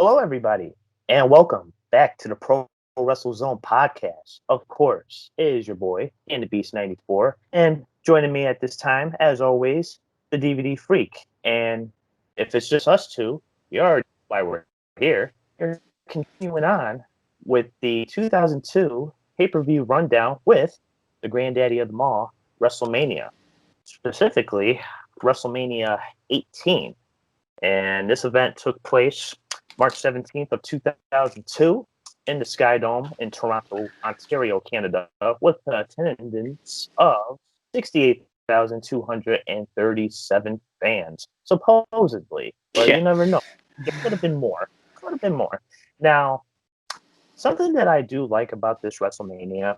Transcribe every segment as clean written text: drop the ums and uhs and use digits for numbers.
Hello, everybody, and welcome back to the Pro Wrestle Zone podcast. Of course, it is your boy, and the Beast 94, and joining me at this time, as always, the DVD Freak. And if it's just us two, you already know why we're here. We're continuing on with the 2002 pay-per-view rundown with the granddaddy of them all, WrestleMania, specifically WrestleMania 18. And this event took place March 17th of 2002 in the Sky Dome in Toronto, Ontario, Canada, with attendance of 68,237 fans, supposedly. But Yeah. you never know. It could have been more. Could have been more. Now, something that I do like about this WrestleMania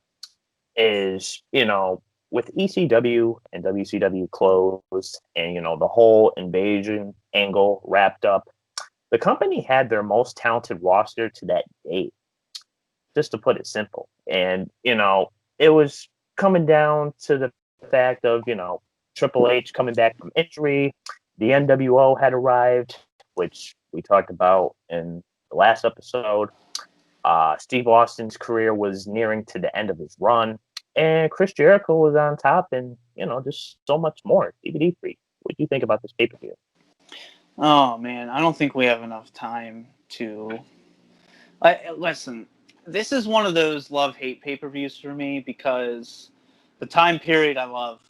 is, with ECW and WCW closed and, the whole invasion angle wrapped up, the company had their most talented roster to that date, just to put it simple. And, it was coming down to the fact of, Triple H coming back from injury. The NWO had arrived, which we talked about in the last episode. Steve Austin's career was nearing to the end of his run. And Chris Jericho was on top and, just so much more. DVD Freak, what do you think about this pay-per-view? Oh man, I don't think we have enough time to. Listen, this is one of those love-hate pay-per-views for me because the time period I love.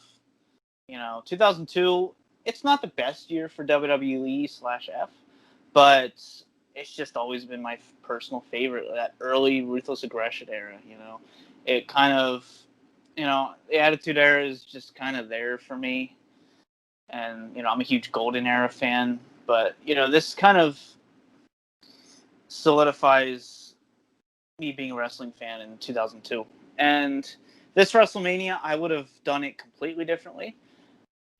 2002. It's not the best year for WWE/F, but it's just always been my personal favorite. That early Ruthless Aggression era. It kind of, the Attitude Era is just kind of there for me. And, I'm a huge Golden Era fan. But, this kind of solidifies me being a wrestling fan in 2002. And this WrestleMania, I would have done it completely differently.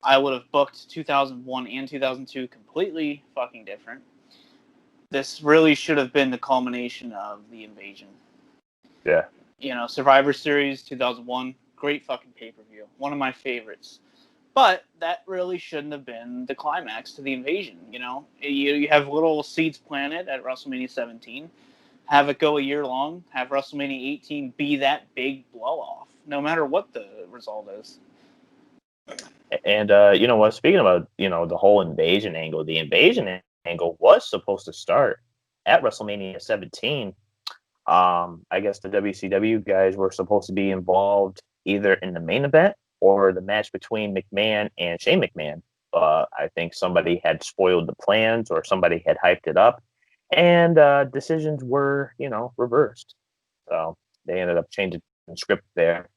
I would have booked 2001 and 2002 completely fucking different. This really should have been the culmination of the invasion. Yeah. Survivor Series 2001, great fucking pay-per-view. One of my favorites. But that really shouldn't have been the climax to the invasion. You have little seeds planted at WrestleMania 17, have it go a year long, have WrestleMania 18 be that big blow off, no matter what the result is. And you know what? Speaking about the whole invasion angle, the invasion angle was supposed to start at WrestleMania 17. I guess the WCW guys were supposed to be involved either in the main event or the match between McMahon and Shane McMahon. I think somebody had spoiled the plans or somebody had hyped it up, and decisions were, reversed. So they ended up changing the script there.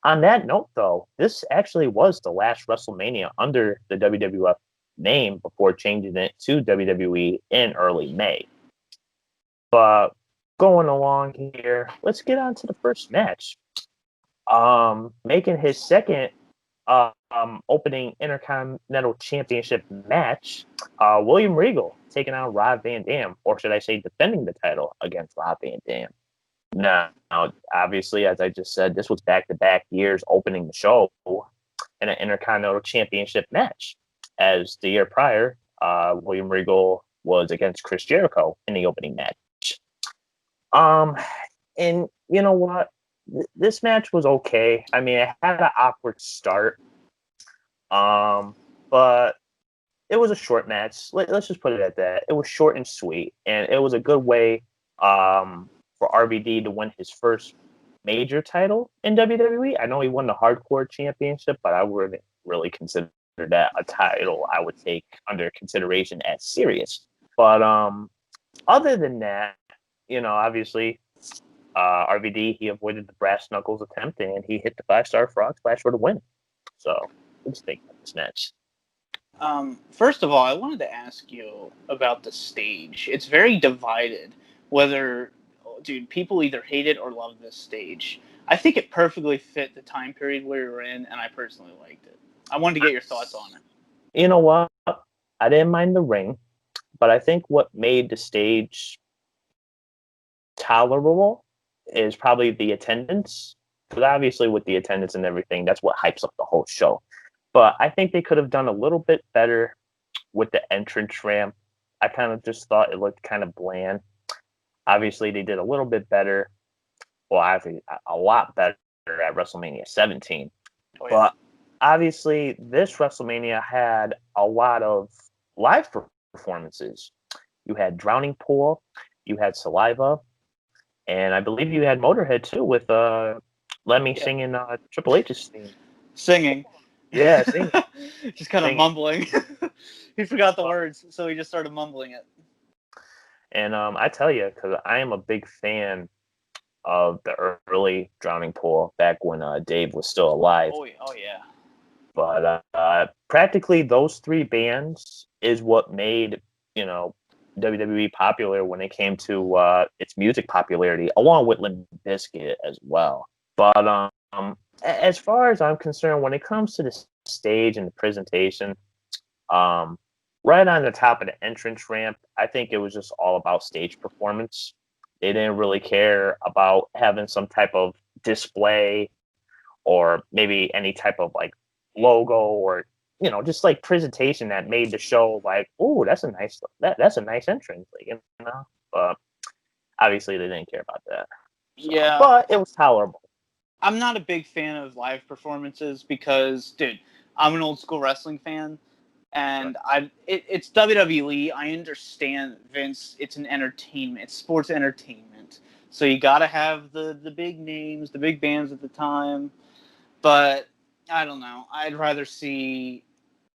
On that note, though, this actually was the last WrestleMania under the WWF name before changing it to WWE in early May. But going along here, let's get on to the first match. Making his second opening Intercontinental Championship match, William Regal taking on Rob Van Dam, or should I say defending the title against Rob Van Dam. Now, obviously, as I just said, this was back-to-back years opening the show in an Intercontinental Championship match. As the year prior, William Regal was against Chris Jericho in the opening match. And you know what? This match was okay. I mean, it had an awkward start, but it was a short match. Let's just put it at that. It was short and sweet, and it was a good way for RVD to win his first major title in WWE. I know he won the Hardcore Championship, but I wouldn't really consider that a title I would take under consideration as serious. But other than that, obviously, RVD, he avoided the brass knuckles attempt, and he hit the 5-star frog splash for the win. So, what do you think of this match? First of all, I wanted to ask you about the stage. It's very divided. People either hate it or love this stage. I think it perfectly fit the time period we were in, and I personally liked it. I wanted to get your thoughts on it. You know what? I didn't mind the ring, but I think what made the stage tolerable is probably the attendance. Because obviously with the attendance and everything, that's what hypes up the whole show. But I think they could have done a little bit better with the entrance ramp I kind of just thought it looked kind of bland. Obviously, they did a little bit better. Well, obviously, a lot better at WrestleMania 17. Oh, yeah. But obviously, this WrestleMania had a lot of live performances. You had Drowning Pool, you had Saliva, and I believe you had Motorhead too with Lemmy Yeah. singing Triple H's theme. Singing. Yeah, singing. Just kind of Singing. mumbling. He forgot the words, so he just started mumbling it. And I tell you, because I am a big fan of the early Drowning Pool back when Dave was still alive. Oh, yeah. But practically those three bands is what made, WWE popular when it came to its music popularity, along with Limp Bizkit as well. But as far as I'm concerned, when it comes to the stage and the presentation, right on the top of the entrance ramp, I think it was just all about stage performance. They didn't really care about having some type of display or maybe any type of like logo or just like presentation that made the show like, oh, that's a nice entrance, But obviously they didn't care about that. So, Yeah. but it was tolerable. I'm not a big fan of live performances because, dude, I'm an old school wrestling fan, and it's WWE. I understand, Vince. It's an entertainment. It's sports entertainment. So you got to have the big names, the big bands at the time. But I don't know. I'd rather see.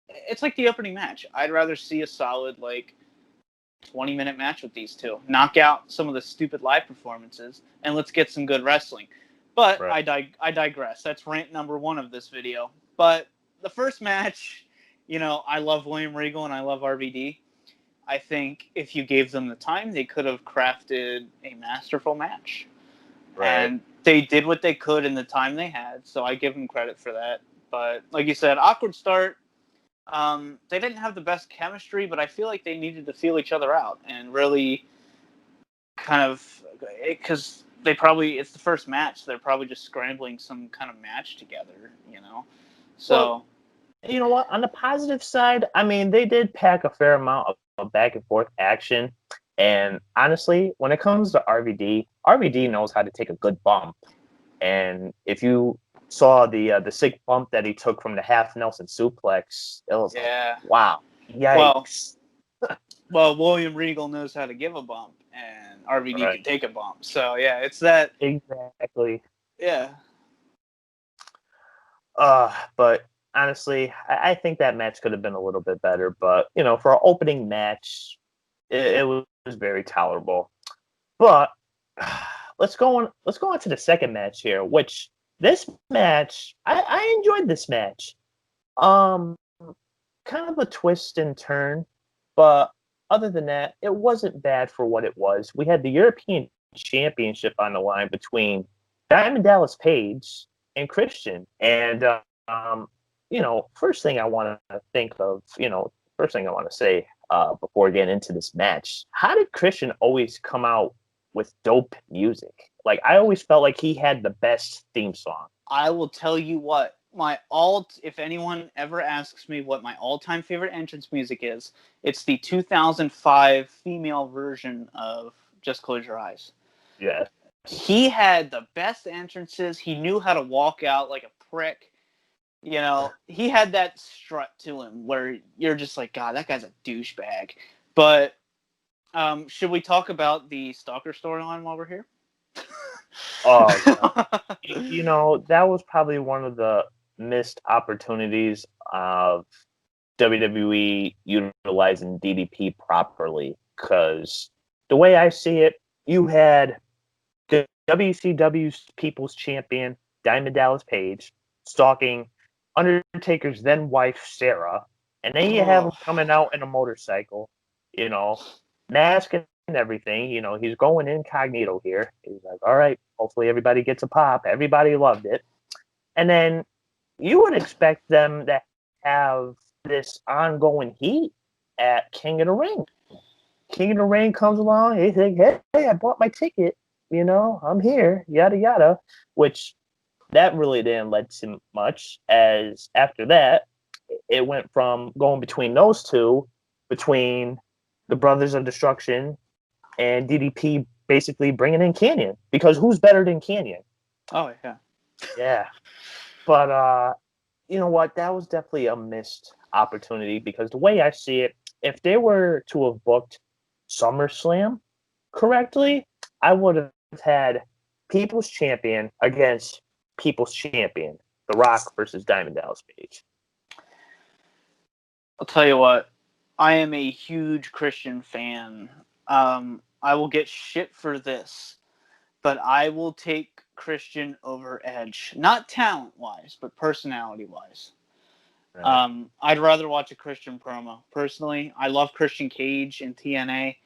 It's like the opening match. I'd rather see a solid 20-minute match with these two. Knock out some of the stupid live performances, and let's get some good wrestling. But Right. I digress. That's rant number 1 of this video. But the first match, I love William Regal and I love RVD. I think if you gave them the time, they could have crafted a masterful match. Right. And they did what they could in the time they had, so I give them credit for that. But like you said, awkward start. They didn't have the best chemistry, but I feel like they needed to feel each other out and really kind of, because it's the first match, so they're probably just scrambling some kind of match together, So, well, you know what? On the positive side, I mean, they did pack a fair amount of back and forth action. And honestly, when it comes to RVD knows how to take a good bump. And if you saw the sick bump that he took from the half Nelson suplex, it was like, wow, yikes. Well, William Regal knows how to give a bump, and RVD can take a bump. So yeah, it's that exactly. Yeah. But honestly, I think that match could have been a little bit better. But for an opening match, it was very tolerable. But let's go on to the second match here, which this match, I enjoyed this match. Kind of a twist and turn, but other than that, it wasn't bad for what it was. We had the European Championship on the line between Diamond Dallas Page and Christian. And first thing I want to say before getting into this match, how did Christian always come out with dope music? Like, I always felt like he had the best theme song. I will tell you what, if anyone ever asks me what my all-time favorite entrance music is, it's the 2005 female version of Just Close Your Eyes. Yeah. He had the best entrances. He knew how to walk out like a prick. He had that strut to him where you're just like, God, that guy's a douchebag. But should we talk about the Stalker storyline while we're here? Oh, that was probably one of the missed opportunities of WWE utilizing DDP properly. Because the way I see it, you had the WCW's People's Champion, Diamond Dallas Page, stalking Undertaker's then wife, Sarah. And then you have him coming out in a motorcycle, mask and everything. He's going incognito here. He's like, all right, hopefully everybody gets a pop. Everybody loved it. And then you would expect them to have this ongoing heat at King of the Ring. King of the Ring comes along. He's like, hey, I bought my ticket. I'm here, yada, yada. Which that really didn't lead to much, as after that, it went from going between those two, between the Brothers of Destruction, and DDP basically bringing in Canyon, because who's better than Canyon? Oh yeah. Yeah, but you know what? That was definitely a missed opportunity, because the way I see it, if they were to have booked SummerSlam correctly, I would have had People's Champion against People's Champion, The Rock versus Diamond Dallas Page. I'll tell you what, I am a huge Christian fan. I will get shit for this, but I will take Christian over Edge. Not talent-wise, but personality-wise. Right. I'd rather watch a Christian promo. Personally, I love Christian Cage in TNA.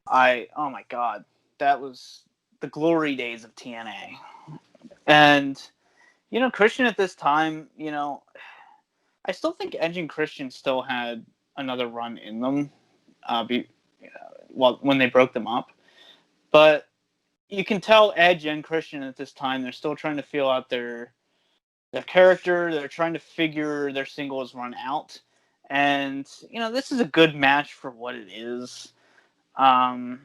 Oh my god, that was the glory days of TNA. And, Christian at this time, I still think Edge and Christian still had another run in them, when they broke them up. But you can tell Edge and Christian at this time, they're still trying to feel out their character. They're trying to figure their singles run out. And, this is a good match for what it is. I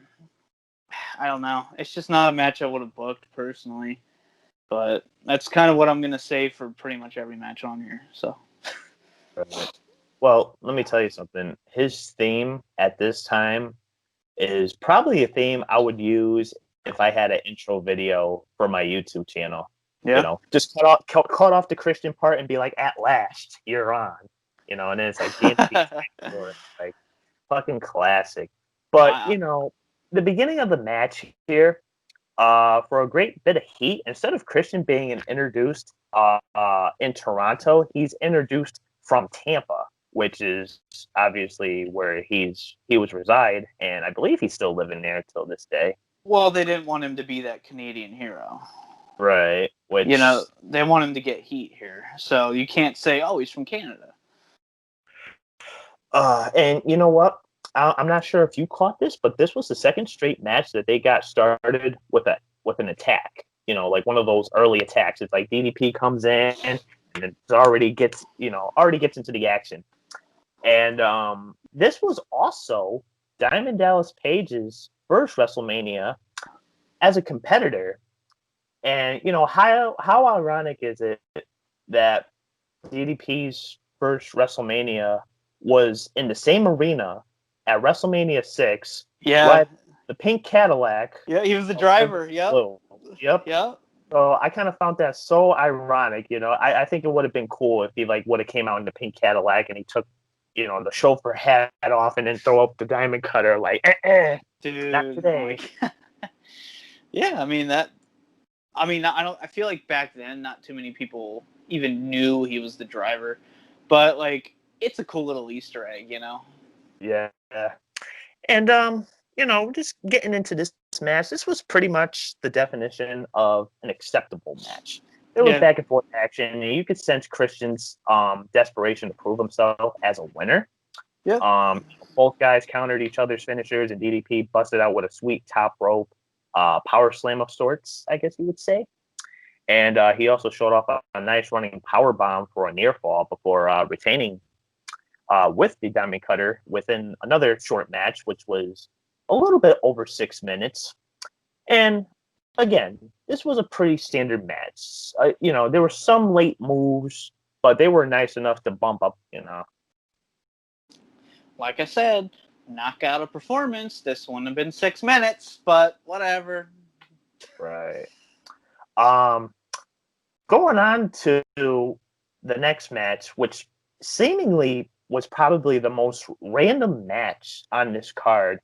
don't know. It's just not a match I would have booked personally. But that's kind of what I'm going to say for pretty much every match on here. So. Right. Well, let me tell you something. His theme at this time is probably a theme I would use if I had an intro video for my YouTube channel. Yeah. Just cut off the Christian part and be like, "At last, you're on." And then it's like like fucking classic. But the beginning of the match here, for a great bit of heat, instead of Christian being introduced in Toronto, he's introduced from Tampa, which is obviously where he was reside, and I believe he's still living there till this day. Well, they didn't want him to be that Canadian hero. Right. Which, they want him to get heat here. So you can't say, oh, he's from Canada. And you know what? I'm not sure if you caught this, but this was the second straight match that they got started with an attack. Like one of those early attacks. It's like DDP comes in and it already gets into the action. And this was also Diamond Dallas Page's first WrestleMania as a competitor. And how ironic is it that DDP's first WrestleMania was in the same arena at WrestleMania 6. Yeah. The pink Cadillac. Yeah, he was the driver. Yep. Yep. Yep. So I kind of found that so ironic. I think it would have been cool if he would have came out in the pink Cadillac and he took, the chauffeur hat off and then throw up the diamond cutter Dude, not today. Yeah, I feel like back then not too many people even knew he was the driver, but it's a cool little Easter egg, Yeah. And just getting into this match, this was pretty much the definition of an acceptable match. There was back and forth action, and you could sense Christian's desperation to prove himself as a winner. Yeah. Both guys countered each other's finishers, and DDP busted out with a sweet top rope power slam of sorts, I guess you would say. And he also showed off a nice running power bomb for a near fall before retaining with the diamond cutter within another short match, which was a little bit over 6 minutes. And again, this was a pretty standard match. There were some late moves, but they were nice enough to bump up, Like I said, knock out a performance. This wouldn't have been 6 minutes, but whatever. Right. Going on to the next match, which seemingly was probably the most random match on this card.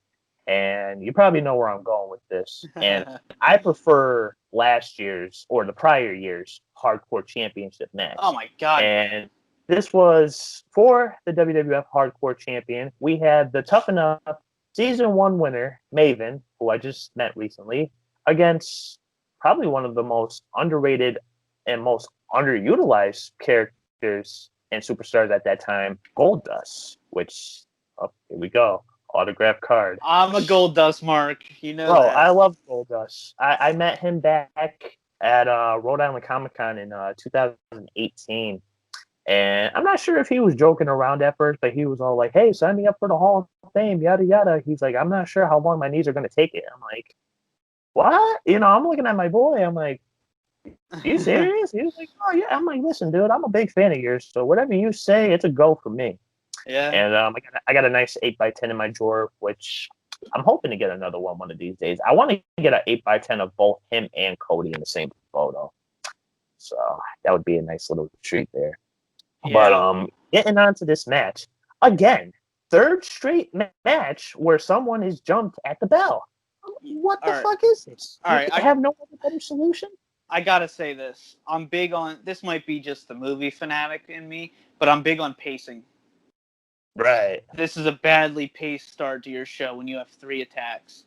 And you probably know where I'm going with this. And I prefer last year's or the prior year's Hardcore Championship match. Oh, my God. And this was for the WWF Hardcore Champion. We had the Tough Enough Season 1 winner, Maven, who I just met recently, against probably one of the most underrated and most underutilized characters and superstars at that time, Goldust, which, here we go. Autograph card. I'm a Goldust, Mark. That. I love Goldust. I met him back at Rhode Island Comic Con in 2018, And I'm not sure if he was joking around at first, but he was all like, "Hey, sign me up for the Hall of Fame, yada yada." He's like, "I'm not sure how long my knees are going to take it." I'm like, "What?" I'm looking at my boy. I'm like, "You serious?" He was like, "Oh yeah." I'm like, "Listen, dude, I'm a big fan of yours, so whatever you say, it's a go for me." Yeah. And I got a nice 8x10 in my drawer, which I'm hoping to get another one of these days. I want to get an 8x10 of both him and Cody in the same photo, so that would be a nice little treat there. But Yeah. getting on to this match again, third straight match where someone is jumped at the bell. What All the right. fuck is this? All You right. have no other better solution? I gotta say this. I'm big on this. Might be just the movie fanatic in me, but I'm big on pacing. Right. This is a badly paced start to your show when you have 3 attacks.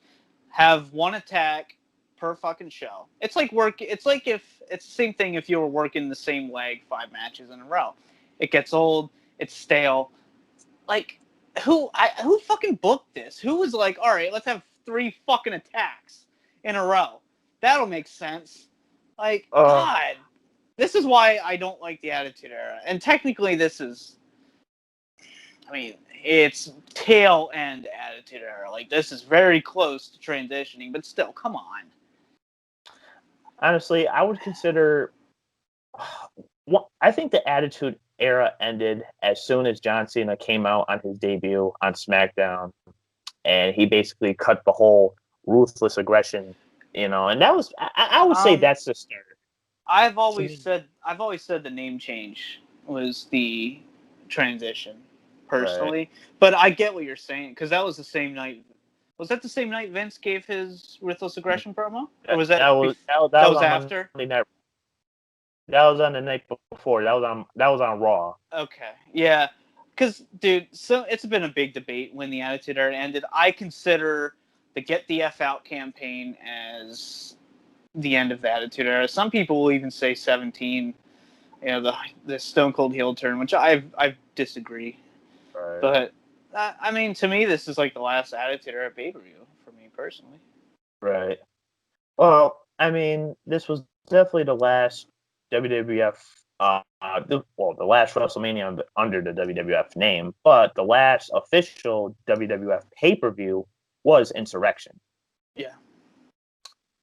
Have one attack per fucking show. It's like work. It's like if it's the same thing if you were working the same leg 5 matches in a row. It gets old. It's stale. Like who fucking booked this? Who was like, all right, let's have 3 fucking attacks in a row. That'll make sense. Like Uh, God, this is why I don't like the Attitude Era. And technically, this is. I mean, it's tail end Attitude Era. Like this is very close to transitioning, but still, come on. Honestly, I would consider. I think the Attitude Era ended as soon as John Cena came out on his debut on SmackDown, and he basically cut the whole ruthless aggression. And that was I would say Um, that's the start. I've To always me. said the name change was the transition, Right. personally. But I get what you're saying because that was the same night. Was that the same night Vince gave his ruthless aggression promo, or was That that was that that was was on after? Monday night. That was on the night before. That was on Raw. Okay, yeah, because dude, so it's been a big debate when the Attitude Era ended. I consider the Get the F Out campaign as the end of the Attitude Era. Some people will even say 17. The Stone Cold heel turn, which I disagree. Right. But I mean, to me, this is like the last Attitude Era pay per view for me personally. Right. Well, I mean, this was definitely the last WWF. The last WrestleMania under the WWF name, but the last official WWF pay per view was Insurrection. Yeah.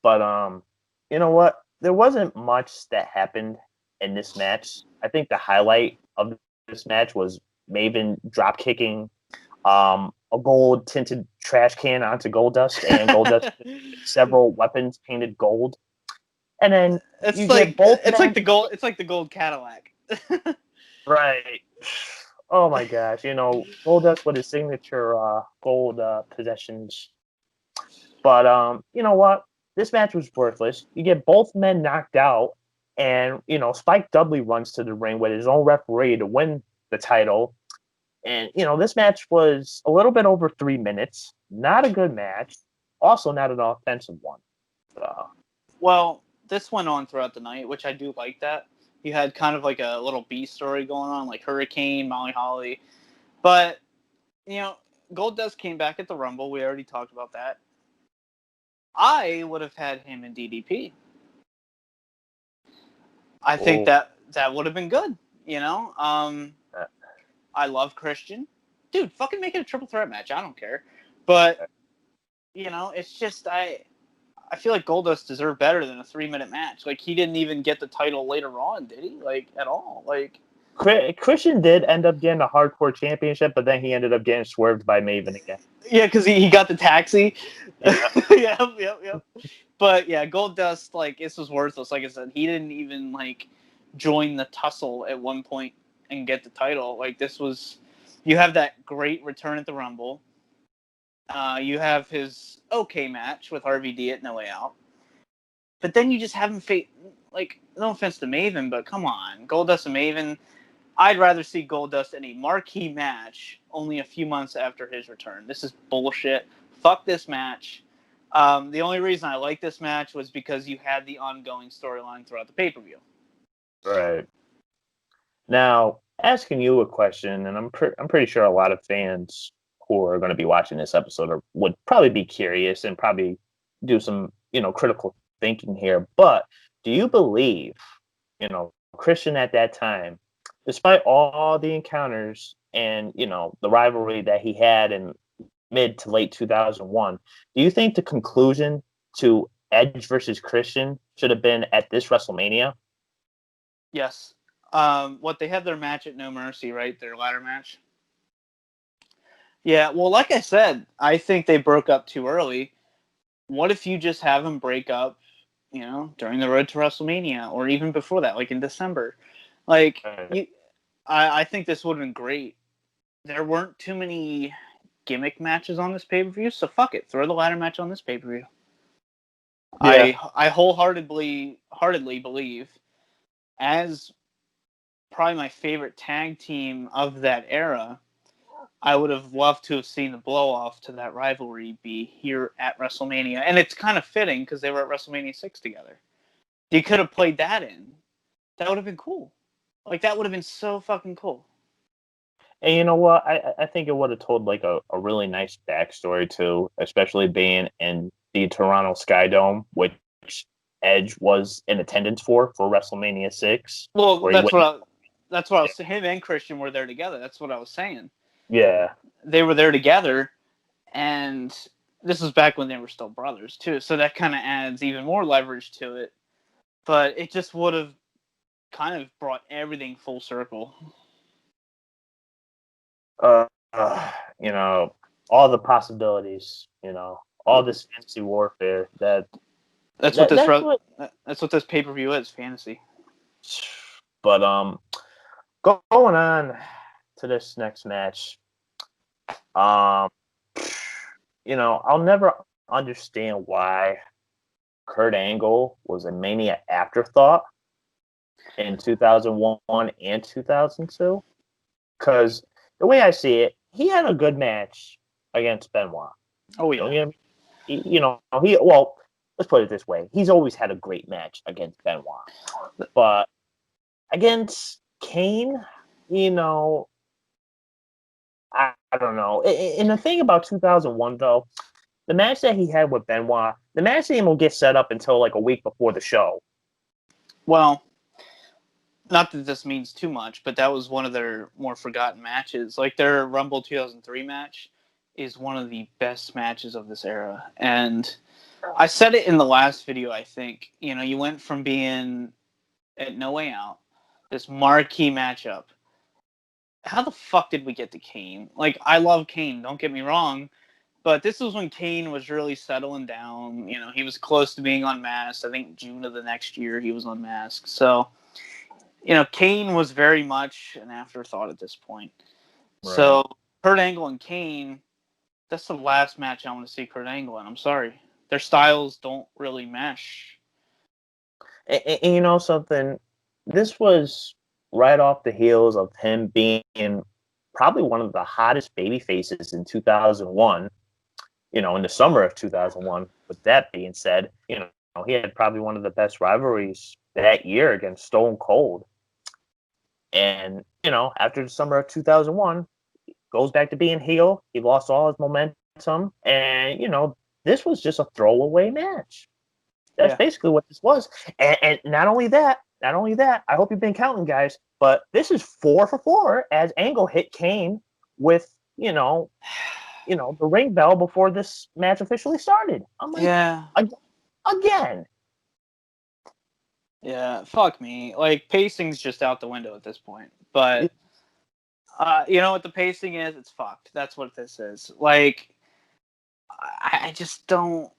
But you know what? There wasn't much that happened in this match. I think the highlight of this match was Maven drop kicking a gold tinted trash can onto Goldust, and Goldust several weapons painted gold. And then you get both men. It's like the gold Cadillac. Right. Oh my gosh, Goldust with his signature gold possessions. But you know what? This match was worthless. You get both men knocked out, and Spike Dudley runs to the ring with his own referee to win the title. And this match was a little bit over 3 minutes. Not a good match. Also, not an offensive one. So, Well, this went on throughout the night, which I do like that. You had kind of like a little B story going on, like Hurricane, Molly Holly. But, you know, Goldust came back at the Rumble. We already talked about that. I would have had him in DDP. I think oh, that would have been good, you know? uh, I love Christian. Dude, fucking make it a triple threat match. I don't care. But, it's just I feel like Goldust deserved better than a 3-minute match. Like he didn't even get the title later on, did he? Like at all? Like Christian did end up getting a hardcore championship, but then he ended up getting swerved by Maven again. yeah, because he got the taxi. Yeah. Yep. But yeah, Goldust, like this was worthless. Like I said, he didn't even like join the tussle at one point and get the title. Like this was, you have that great return at the Rumble. You have his okay match with RVD at No Way Out. But then you just have him like, no offense to Maven, but come on, Goldust and Maven. I'd rather see Goldust in a marquee match only a few months after his return. This is bullshit. Fuck this match. The only reason I like this match was because you had the ongoing storyline throughout the pay-per-view. Right. Now, asking you a question, and I'm pretty sure a lot of fans who are going to be watching this episode would probably be curious and probably do some critical thinking here. But do you believe Christian at that time despite all the encounters and the rivalry that he had in mid to late 2001, do you think the conclusion to Edge versus Christian should have been at this WrestleMania? Yes. What they had their match at No Mercy, right? Their ladder match. Yeah. Well, like I said, I think they broke up too early. What if you just have them break up, during the road to WrestleMania, or even before that, like in December? Like I think this would have been great. There weren't too many gimmick matches on this pay per view, so fuck it, throw the ladder match on this pay per view. Yeah. I wholeheartedly believe, as probably my favorite tag team of that era, I would have loved to have seen the blow off to that rivalry be here at WrestleMania, and it's kind of fitting because they were at WrestleMania 6 together. You could have played that in. That would have been cool. Like, that would have been so fucking cool. And you know what? I think it would have told like a really nice backstory too, especially being in the Toronto Sky Dome, which Edge was in attendance for WrestleMania 6. Well, Where he went, that's what I was. Him and Christian were there together. That's what I was saying. yeah. They were there together, and this was back when they were still brothers too. So that kind of adds even more leverage to it. But it just would have kind of brought everything full circle. Uh, all the possibilities, all this fantasy warfare That's what this pay-per-view is, fantasy. But going on to this next match, I'll never understand why Kurt Angle was a Mania afterthought in 2001 and 2002. Because the way I see it, he had a good match against Benoit. Oh yeah. Let's put it this way: he's always had a great match against Benoit, but against Kane, I don't know. And the thing about 2001, though, the match that he had with Benoit, the match didn't even get set up until like a week before the show. Well, not that this means too much, but that was one of their more forgotten matches. Like, their Rumble 2003 match is one of the best matches of this era. And I said it in the last video, I think. You went from being at No Way Out, this marquee matchup. How the fuck did we get to Kane? Like, I love Kane, don't get me wrong, but this was when Kane was really settling down. He was close to being unmasked. I think June of the next year he was unmasked. So, Kane was very much an afterthought at this point. Right. So, Kurt Angle and Kane, that's the last match I want to see Kurt Angle in. I'm sorry. Their styles don't really mesh. And you know something? This was right off the heels of him being probably one of the hottest baby faces in 2001, in the summer of 2001. With that being said, he had probably one of the best rivalries that year against Stone Cold. And, after the summer of 2001, goes back to being heel. He lost all his momentum. And, this was just a throwaway match. That's basically what this was. And not only that, I hope you've been counting, guys, but this is 4 for 4 as Angle hit Kane with, the ring bell before this match officially started. I'm like, again. Yeah, fuck me. Like, pacing's just out the window at this point. But, you know what the pacing is? It's fucked. That's what this is. Like, I just don't...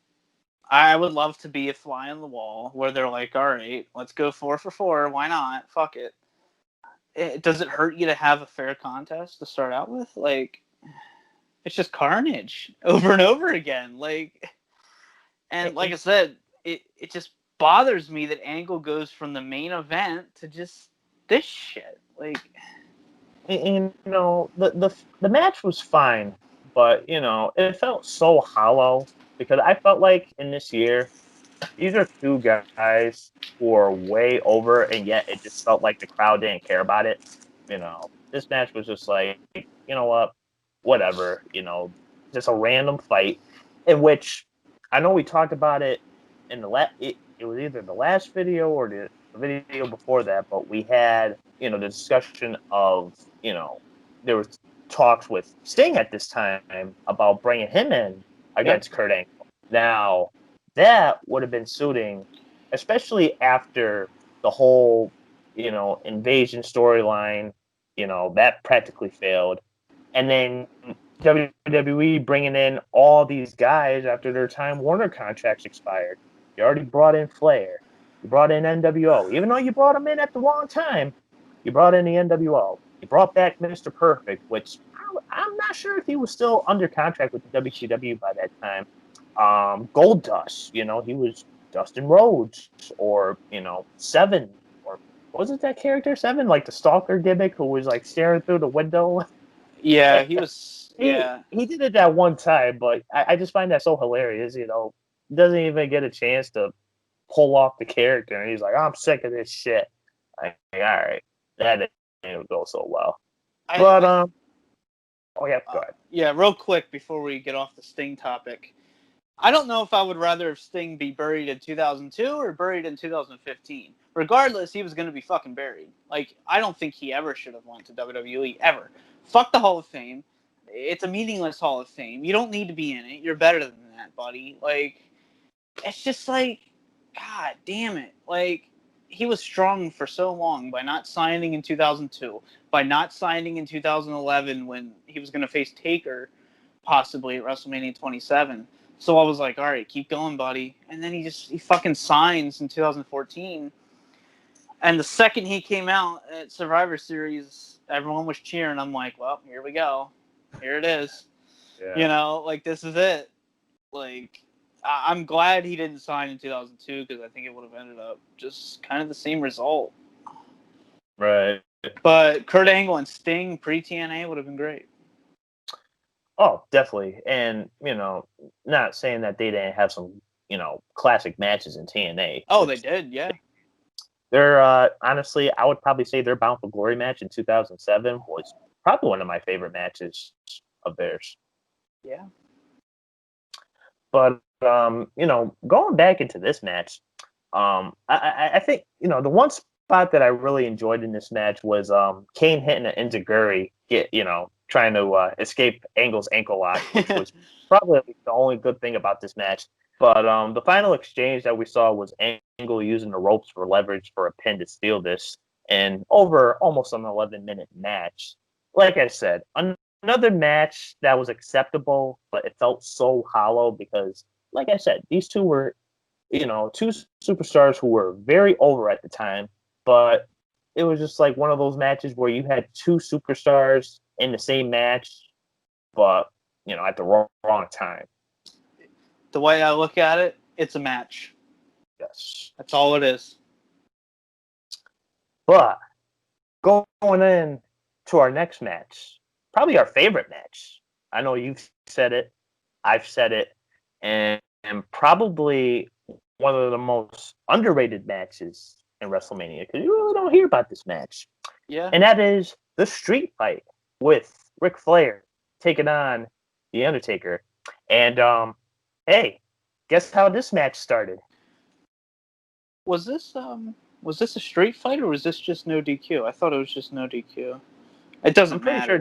I would love to be a fly on the wall where they're like, all right, let's go 4 for 4. Why not? Fuck it. Does it hurt you to have a fair contest to start out with? Like, it's just carnage over and over again. Like, and like I said, it just bothers me that Angle goes from the main event to just this shit. Like, and the match was fine, but it felt so hollow because I felt like in this year, these are two guys who are way over, and yet it just felt like the crowd didn't care about it. This match was just like, what, whatever. Just a random fight in which I know we talked about it in the it was either the last video or video before that, but we had, the discussion of, there was talks with Sting at this time about bringing him in Yep. against Kurt Angle. Now, that would have been suiting, especially after the whole, invasion storyline, that practically failed. And then WWE bringing in all these guys after their Time Warner contracts expired. You already brought in Flair. You brought in NWO. Even though you brought him in at the wrong time, you brought in the NWO. You brought back Mr. Perfect, which I'm not sure if he was still under contract with the WCW by that time. Gold Dust, he was Dustin Rhodes, or, Seven, or was it that character Seven, like the stalker gimmick who was like staring through the window? Yeah, he was. Yeah, He did it that one time, but I just find that so hilarious. Doesn't even get a chance to pull off the character, and he's like, "I'm sick of this shit." Like, all right, that didn't go so well. But oh yeah, go ahead. Yeah, real quick before we get off the Sting topic, I don't know if I would rather have Sting be buried in 2002 or buried in 2015. Regardless, he was going to be fucking buried. Like, I don't think he ever should have went to WWE, ever. Fuck the Hall of Fame. It's a meaningless Hall of Fame. You don't need to be in it. You're better than that, buddy. Like, it's just like, God damn it. Like, he was strong for so long by not signing in 2002, by not signing in 2011 when he was going to face Taker, possibly at WrestleMania 27. So I was like, all right, keep going, buddy. And then he fucking signs in 2014. And the second he came out at Survivor Series, everyone was cheering. I'm like, well, here we go. Here it is. Yeah. Like, this is it. Like, I'm glad he didn't sign in 2002 because I think it would have ended up just kind of the same result. Right. But Kurt Angle and Sting pre-TNA would have been great. Oh, definitely. And, not saying that they didn't have some, classic matches in TNA. Oh, they did, yeah. They're, honestly, I would probably say their Bound for Glory match in 2007 was probably one of my favorite matches of theirs. Yeah. But, going back into this match, I think, the one spot that I really enjoyed in this match was Kane hitting an Enziguri, trying to escape Angle's ankle lock, which was probably the only good thing about this match. But the final exchange that we saw was Angle using the ropes for leverage for a pin to steal this, and over almost an 11-minute match. Like I said, another match that was acceptable, but it felt so hollow because, like I said, these two were, two superstars who were very over at the time, but it was just like one of those matches where you had two superstars in the same match, but, at the wrong time. The way I look at it, it's a match. Yes. That's all it is. But going in to our next match, probably our favorite match. I know you've said it, I've said it, and probably one of the most underrated matches in WrestleMania because you really don't hear about this match. Yeah. And that is the street fight with Ric Flair taking on The Undertaker. And hey, guess how this match started? Was this a street fight or was this just no DQ? I thought it was just no DQ. It doesn't matter.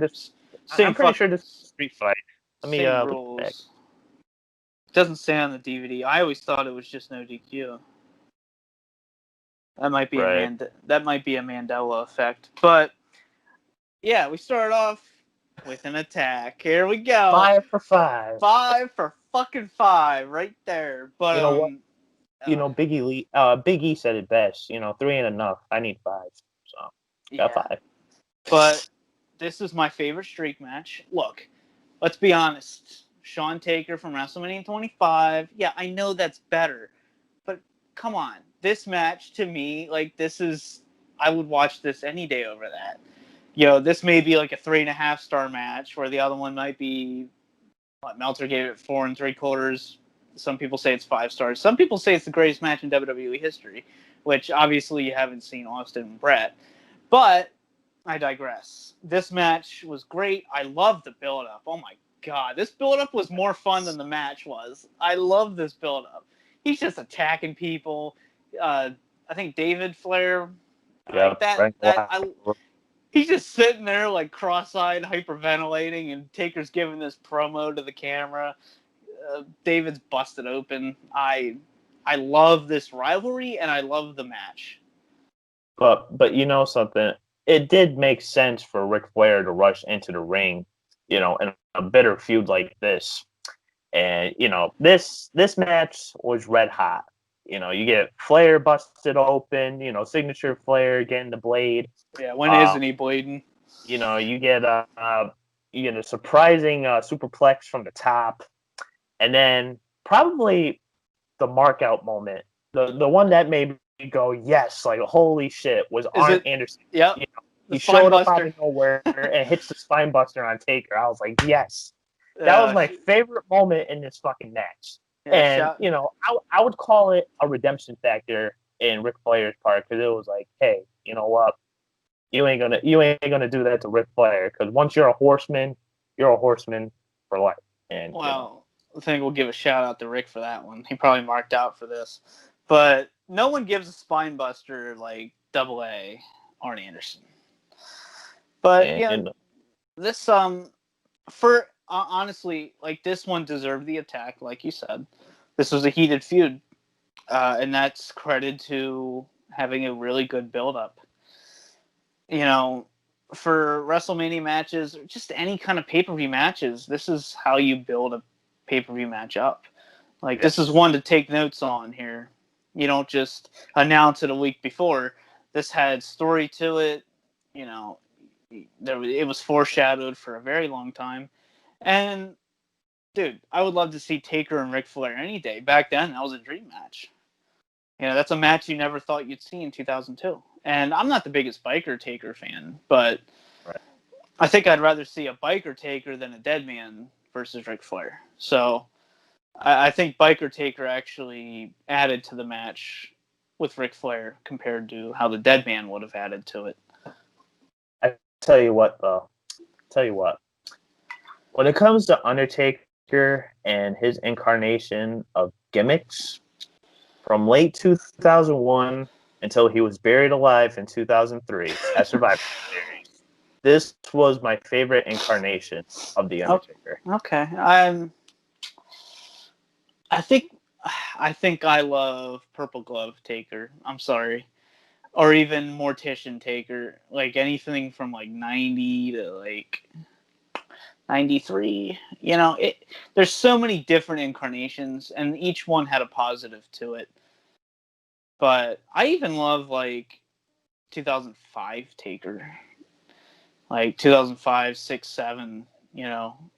I'm pretty sure this is a street fight. Let me same look rules. back. It doesn't say on the DVD. I always thought it was just no DQ. That might be Right. that might be a Mandela effect. But yeah, we start off with an attack. Here we go. 5 for 5. 5 for fucking 5 right there. But you know what? Big E said it best. 3 ain't enough. I need 5. So got 5. But this is my favorite streak match. Look, let's be honest. Shawn Taker from WrestleMania 25. Yeah, I know that's better. But come on. This match, to me, I would watch this any day over that. This may be like a 3.5 star match, where the other one might be, Meltzer gave it 4 3/4. Some people say it's 5 stars. Some people say it's the greatest match in WWE history, which obviously you haven't seen Austin and Brett. But I digress. This match was great. I love the build-up. Oh my God. This build-up was more fun than the match was. I love this build-up. He's just attacking people. I think David Flair, Yeah, like that. Frank He's just sitting there like cross-eyed, hyperventilating, and Taker's giving this promo to the camera. David's busted open. I love this rivalry, and I love the match. But you know something, it did make sense for Ric Flair to rush into the ring, in a bitter feud like this. And this match was red hot. You get Flair busted open, signature Flair getting the blade. Yeah, when isn't he bleeding? You get a surprising superplex from the top, and then probably the mark out moment, the one that made me go yes, like holy shit, was Arn Anderson. Yep. He showed up out of nowhere and hits the spine buster on Taker. I was like, yes. That was my favorite moment in this fucking match. Yeah, and I would call it a redemption factor in Ric Flair's part, because it was like, hey, you know what? You ain't gonna do that to Ric Flair, because once you're a horseman for life. And I think we'll give a shout out to Rick for that one. He probably marked out for this, but no one gives a spine buster like AA Arn Anderson. But this for honestly, like, this one deserved the attack, like you said. This was a heated feud, and that's credit to having a really good build-up. For WrestleMania matches, or just any kind of pay-per-view matches, this is how you build a pay-per-view match up. Like, this is one to take notes on here. You don't just announce it a week before. This had story to it. It was foreshadowed for a very long time. And, dude, I would love to see Taker and Ric Flair any day. Back then, that was a dream match. That's a match you never thought you'd see in 2002. And I'm not the biggest biker Taker fan, but I think I'd rather see a biker Taker than a dead man versus Ric Flair. So I think biker Taker actually added to the match with Ric Flair compared to how the dead man would have added to it. I tell you what, though. When it comes to Undertaker and his incarnation of gimmicks, from late 2001 until he was buried alive in 2003 at Survivor Series, this was my favorite incarnation of the Undertaker. Okay, I think I love Purple Glove Taker. I'm sorry. Or even Mortician Taker. Like, anything from like 90 to like 93. There's so many different incarnations, and each one had a positive to it. But I even love like 2005 Taker. Like 2005, 6, 7,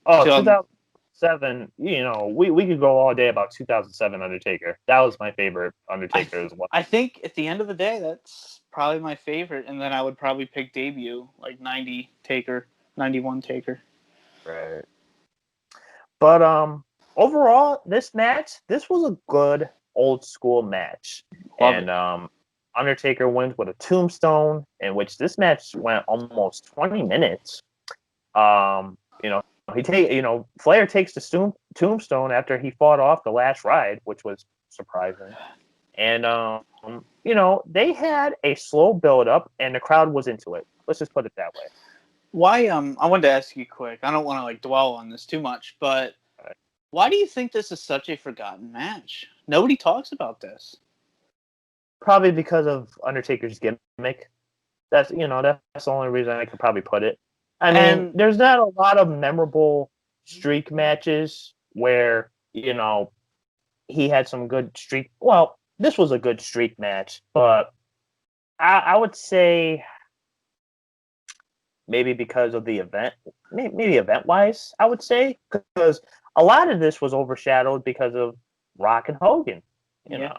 Oh, 2007, we could go all day about 2007 Undertaker. That was my favorite Undertaker as well. I think at the end of the day, that's probably my favorite. And then I would probably pick debut, like 90 Taker, 91 Taker. Right. But overall, this was a good old school match. And Undertaker wins with a tombstone, in which this match went almost 20 minutes. Flair takes the tombstone after he fought off the last ride, which was surprising. And they had a slow build up, and the crowd was into it. Let's just put it that way. Why? I wanted to ask you quick. I don't want to like dwell on this too much, but why do you think this is such a forgotten match? Nobody talks about this. Probably because of Undertaker's gimmick. That's the only reason I could probably put it. I mean, there's not a lot of memorable streak matches where he had some good streak. Well, this was a good streak match, but I would say maybe because of the event, maybe event-wise, I would say, because a lot of this was overshadowed because of Rock and Hogan, you know.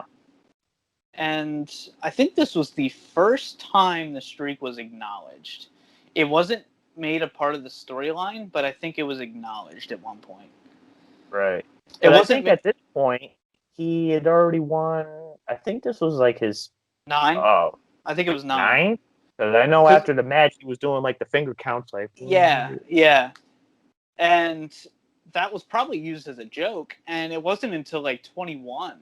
And I think this was the first time the streak was acknowledged. It wasn't made a part of the storyline, but I think it was acknowledged at one point. Right. I think at this point, he had already won. I think this was like his 9. Oh, I think it was 9. Because I know after the match, he was doing like the finger counts, like yeah, and that was probably used as a joke. And it wasn't until like 21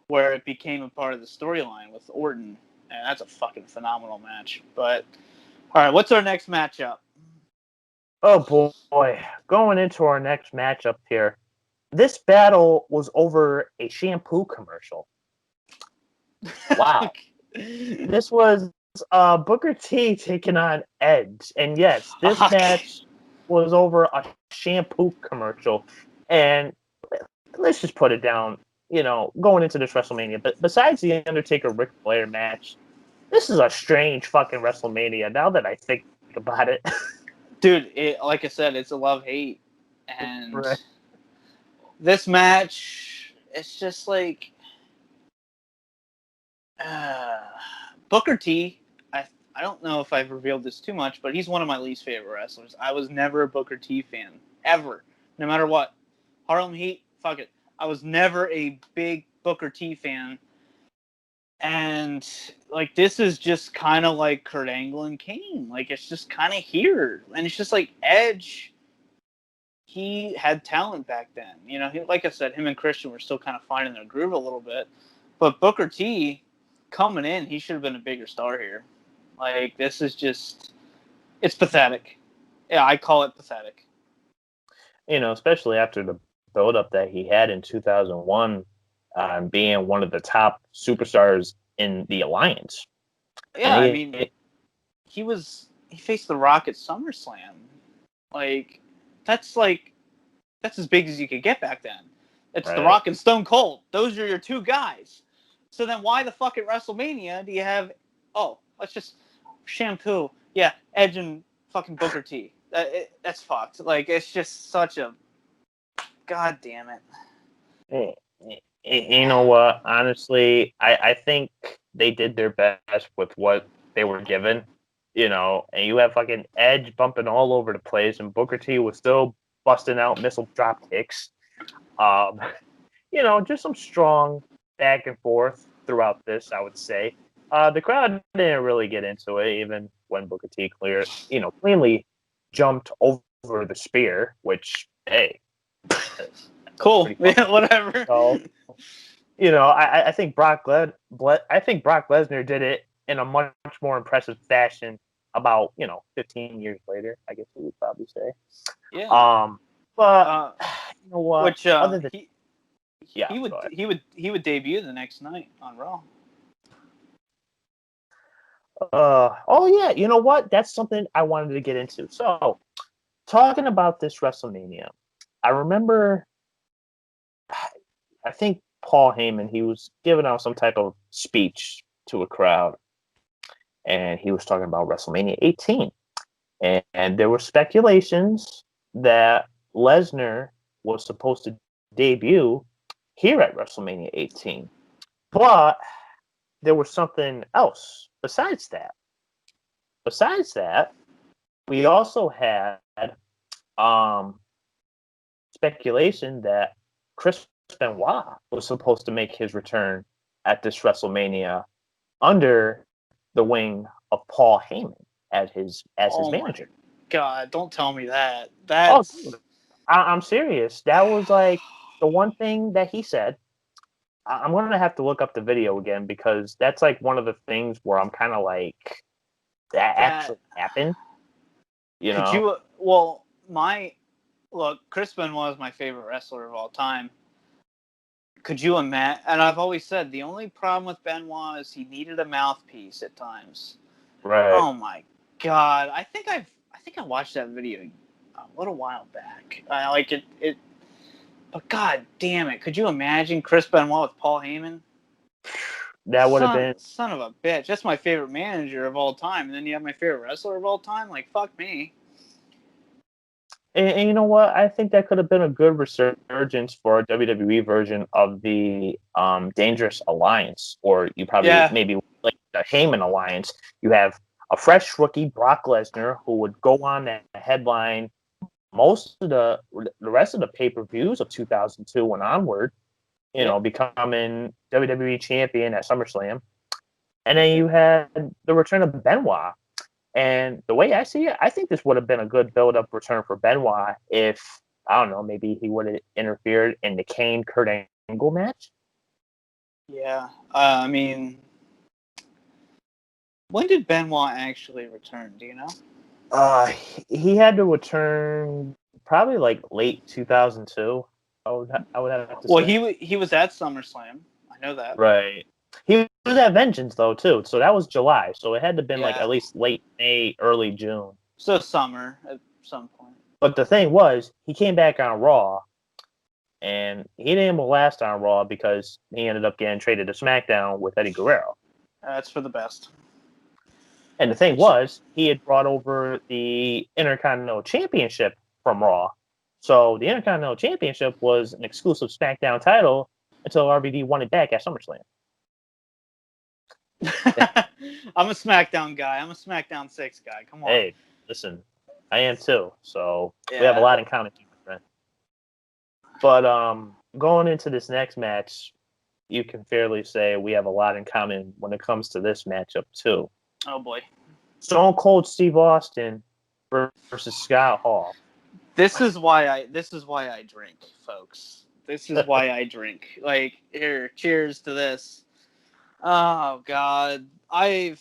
where it became a part of the storyline with Orton. And that's a fucking phenomenal match. But all right, what's our next matchup? Oh boy, going into our next matchup here. This battle was over a shampoo commercial. Wow. This was Booker T taking on Edge. And yes, this match was over a shampoo commercial. And let's just put it down, going into this WrestleMania. But besides the Undertaker Ric Flair match, this is a strange fucking WrestleMania now that I think about it. Dude, like I said, it's a love-hate. And Right. this match, it's just like Booker T. I don't know if I've revealed this too much, but he's one of my least favorite wrestlers. I was never a Booker T fan, ever, no matter what. Harlem Heat, fuck it. I was never a big Booker T fan. And like this is just kind of like Kurt Angle and Kane. Like it's just kind of here, and it's just like Edge. He had talent back then, like I said, him and Christian were still kind of finding their groove a little bit. But Booker T coming in, he should have been a bigger star here. Like this is just, it's pathetic. Yeah, I call it pathetic. Especially after the build-up that he had in 2001, being one of the top superstars in the Alliance. Yeah, I mean, he faced The Rock at SummerSlam. That's as big as you could get back then. It's right. The Rock and Stone Cold. Those are your two guys. So then why the fuck at WrestleMania do you have, let's just shampoo. Yeah, Edge and fucking Booker T. That's fucked. Like, it's just such a, god damn it. You know what? Honestly, I think they did their best with what they were given, and you have fucking Edge bumping all over the place, and Booker T was still busting out missile drop kicks. Just some strong back and forth throughout this, I would say. The crowd didn't really get into it, even when Booker T cleanly jumped over the spear, which, hey. Cool. Yeah, whatever. So, I think Brock Lesnar did it in a much more impressive fashion about 15 years later, I guess we would probably say. Yeah. But you know what? Which other than he would debut the next night on Raw. Oh yeah, you know what? That's something I wanted to get into. So, talking about this WrestleMania, I remember, I think Paul Heyman, he was giving out some type of speech to a crowd, and he was talking about WrestleMania 18, and there were speculations that Lesnar was supposed to debut here at WrestleMania 18, but there was something else besides that. Besides that, we also had speculation that Chris Benoit was supposed to make his return at this WrestleMania under the wing of Paul Heyman as his manager. God, don't tell me that. I'm serious. That was like the one thing that he said. I'm gonna have to look up the video again because that's like one of the things where I'm kind of like, that actually happened. Chris Benoit is my favorite wrestler of all time. Could you imagine? And I've always said the only problem with Benoit is he needed a mouthpiece at times. Right. Oh my god! I think I watched that video a little while back. I like it. But god damn it! Could you imagine Chris Benoit with Paul Heyman? That would have been son of a bitch. That's my favorite manager of all time, and then you have my favorite wrestler of all time. Like fuck me. And you know what? I think that could have been a good resurgence for a WWE version of the Dangerous Alliance, or you probably maybe like the Heyman Alliance. You have a fresh rookie, Brock Lesnar, who would go on that headline most of the rest of the pay-per-views of 2002 and onward. Becoming WWE champion at SummerSlam, and then you had the return of Benoit. And the way I see it, I think this would have been a good build-up return for Benoit if, I don't know, maybe he would have interfered in the Kane-Kurt Angle match. Yeah, I mean, When did Benoit actually return? Do you know? Uh, he had to return probably like late 2002. I would have to Well, say. he was at SummerSlam. I know that. Right. He was at Vengeance though too, so that was July. So it had to have been like Yeah. at least late May, early June. So summer at some point. But the thing was, he came back on Raw, and he didn't last on Raw because he ended up getting traded to SmackDown with Eddie Guerrero. That's for the best. And the thing was, he had brought over the Intercontinental Championship from Raw. So the Intercontinental Championship was an exclusive SmackDown title until RVD won it back at SummerSlam. I'm a SmackDown guy. I'm a SmackDown 6 guy. Come on. Hey, listen, I am too. So Yeah. we have a lot in common, my friend. But going into this next match, you can fairly say we have a lot in common when it comes to this matchup too. Oh boy. Stone Cold Steve Austin versus Scott Hall. This is why I drink, folks. This is why I drink. Like, here, cheers to this. Oh God, I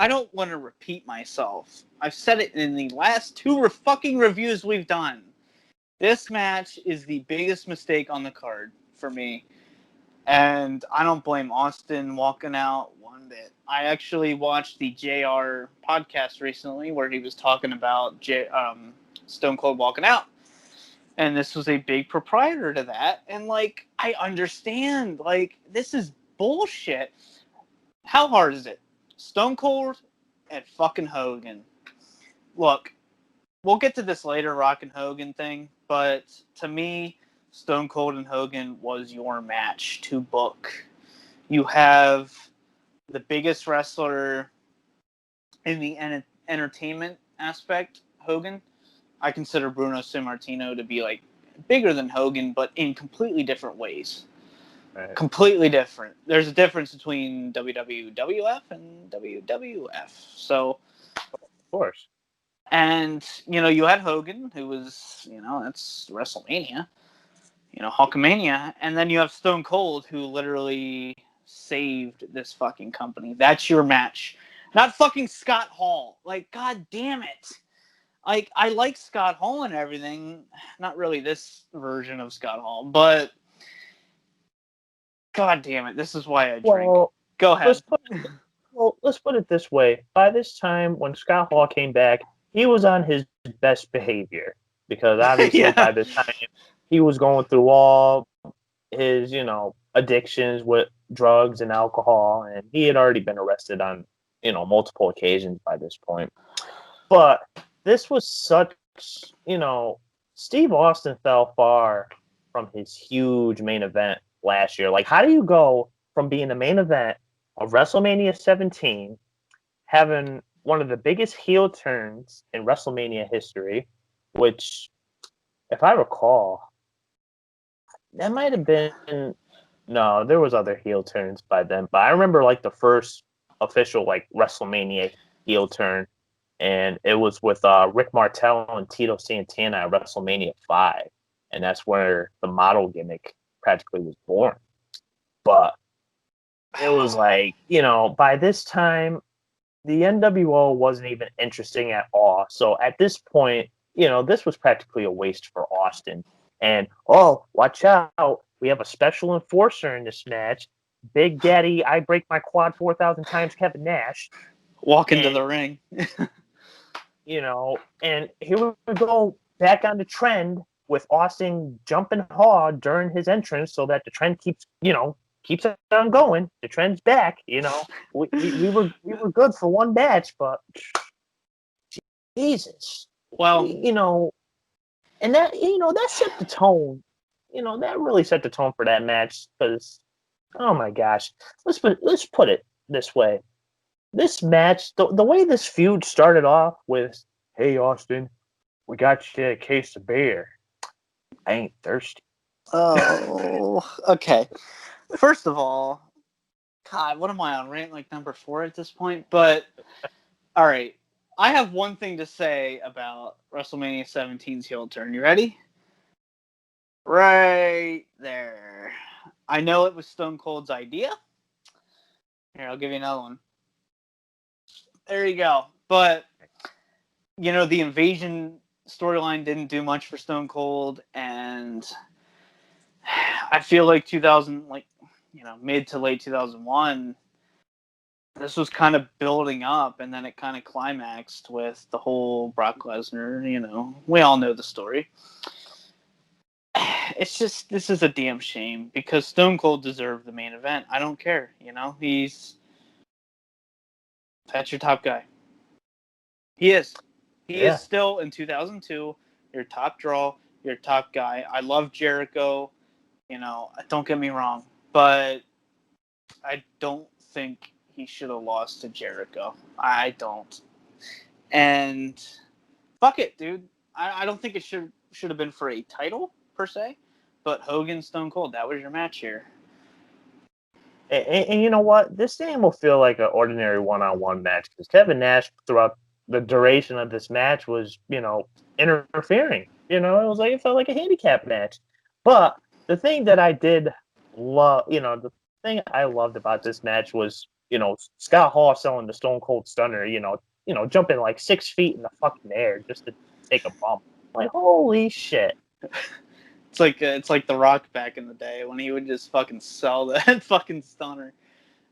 don't want to repeat myself. I've said it in the last 2 fucking reviews we've done. This match is the biggest mistake on the card for me, and I don't blame Austin walking out one bit. I actually watched the JR podcast recently where he was talking about Stone Cold walking out. And this was a big proprietor to that. And, like, I understand. Like, this is bullshit. How hard is it? Stone Cold and fucking Hogan. Look, we'll get to this later, Rock and Hogan thing. But to me, Stone Cold and Hogan was your match to book. You have the biggest wrestler in the entertainment aspect, Hogan. I consider Bruno Sammartino to be like bigger than Hogan, but in completely different ways. Right. Completely different. There's a difference between WWF and WWF. So, Of course. and you had Hogan, who was that's WrestleMania, Hulkamania, and then you have Stone Cold, who literally saved this fucking company. That's your match, not fucking Scott Hall. Like, god damn it. Like, I like Scott Hall and everything. Not really this version of Scott Hall, but god damn it, this is why I drink. Well, Go ahead. let's put it this way. By this time, when Scott Hall came back, he was on his best behavior because obviously Yeah. by this time he was going through all his, addictions with drugs and alcohol, and he had already been arrested on, multiple occasions by this point. But this was such, Steve Austin fell far from his huge main event last year. Like, how do you go from being the main event of WrestleMania 17, having one of the biggest heel turns in WrestleMania history, which, if I recall, that might have been no, there was other heel turns by then, but I remember like the first official like WrestleMania heel turn, and it was with Rick Martel and Tito Santana at WrestleMania 5, and that's where the model gimmick practically was born. But it was like, by this time, the NWO wasn't even interesting at all. So at this point, this was practically a waste for Austin. And, oh, watch out. We have a special enforcer in this match. Big Daddy, I break my quad 4,000 times, Kevin Nash. Walk into the ring. And here we go back on the trend with Austin jumping hard during his entrance so that the trend keeps on going. The trend's back. We were good for one match, but Jesus, Well, and that set the tone. That really set the tone for that match because, oh my gosh, let's put it this way. This match, the way this feud started off with, "Hey Austin, we got you a case of beer. I ain't thirsty." oh, okay. First of all, God, what am I on? Rank like number 4 at this point? But, all right. I have one thing to say about WrestleMania 17's heel turn. You ready? Right there. I know it was Stone Cold's idea. Here, I'll give you another one. There you go. But, the invasion storyline didn't do much for Stone Cold, and I feel like mid to late 2001, this was kind of building up, and then it kind of climaxed with the whole Brock Lesnar, we all know the story. It's just, this is a damn shame, because Stone Cold deserved the main event. I don't care, that's your top guy. He is. He is still, in 2002, your top draw, your top guy. I love Jericho, don't get me wrong, but I don't think he should have lost to Jericho. I don't. And fuck it, dude. I don't think it should have been for a title, per se, but Hogan, Stone Cold, that was your match here. And you know what? This game will feel like an ordinary one-on-one match because Kevin Nash, throughout the duration of this match, was, interfering. It felt like a handicap match. But the thing that I did love, the thing I loved about this match was, Scott Hall selling the Stone Cold Stunner, jumping like 6 feet in the fucking air just to take a bump. Like, holy shit. It's like The Rock back in the day when he would just fucking sell that fucking stunner.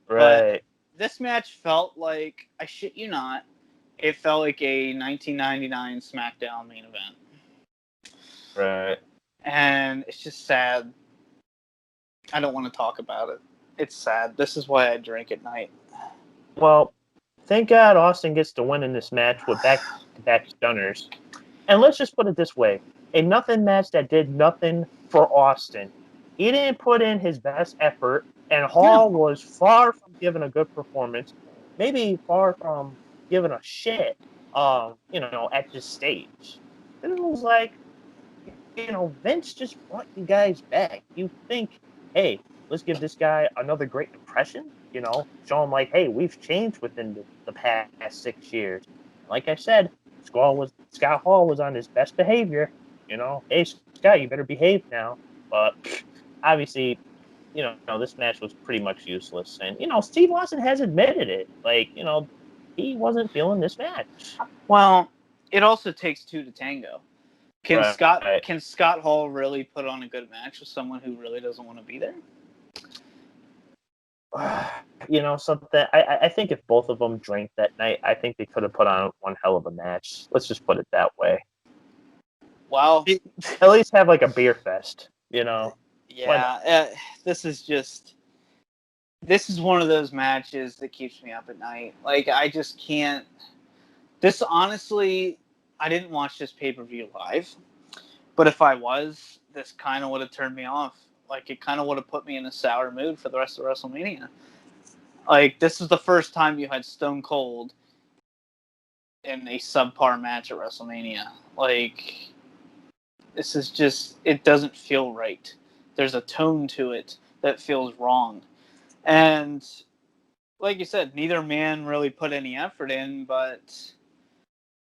Right. But this match felt like, I shit you not, it felt like a 1999 SmackDown main event. Right. And it's just sad. I don't want to talk about it. It's sad. This is why I drink at night. Well, thank God Austin gets to win in this match with back-to-back stunners. And let's just put it this way. A nothing match that did nothing for Austin. He didn't put in his best effort, and Hall was far from giving a good performance. Maybe far from giving a shit, at this stage. It was like, Vince just brought you guys back. You think, hey, let's give this guy another great impression, show him like, hey, we've changed within the past 6 years. Like I said, Scott Hall was on his best behavior. Hey, Scott, you better behave now. But obviously, this match was pretty much useless. And, Steve Austin has admitted it. Like, he wasn't feeling this match. Well, it also takes two to tango. Can Right. Scott Hall really put on a good match with someone who really doesn't want to be there? Something. I think if both of them drank that night, I think they could have put on one hell of a match. Let's just put it that way. Well, at least have like a beer fest, Yeah, this is one of those matches that keeps me up at night. Like, I just can't. This, honestly, I didn't watch this pay-per-view live, but if I was, this kind of would have turned me off. Like, it kind of would have put me in a sour mood for the rest of WrestleMania. Like, this is the first time you had Stone Cold in a subpar match at WrestleMania. Like, this is just, it doesn't feel right. There's a tone to it that feels wrong. And like you said, neither man really put any effort in, but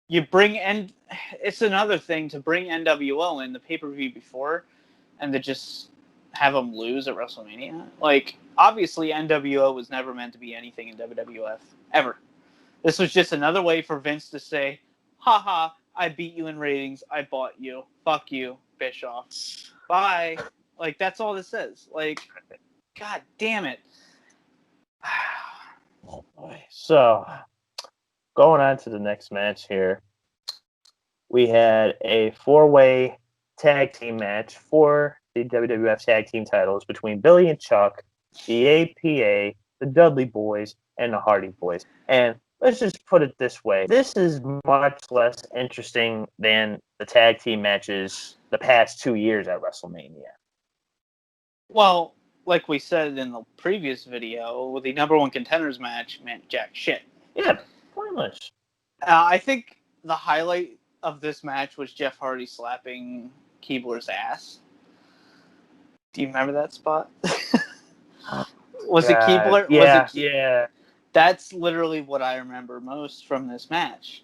it's another thing to bring NWO in the pay-per-view before and to just have them lose at WrestleMania. Like, obviously NWO was never meant to be anything in WWF, ever. This was just another way for Vince to say, haha, I beat you in ratings, I bought you, fuck you, Bischoff, bye. Like, that's all this is. Like, god damn it. Oh boy. So, going on to the next match here, we had a 4-way tag team match for the WWF tag team titles between Billy and Chuck, the APA, the Dudley Boys, and the Hardy Boys. And let's just put it this way. This is much less interesting than the tag team matches the past 2 years at WrestleMania. Well, like we said in the previous video, the number one contenders match meant jack shit. Yeah, pointless. I think the highlight of this match was Jeff Hardy slapping Keebler's ass. Do you remember that spot? Was it Keebler? Yeah. That's literally what I remember most from this match.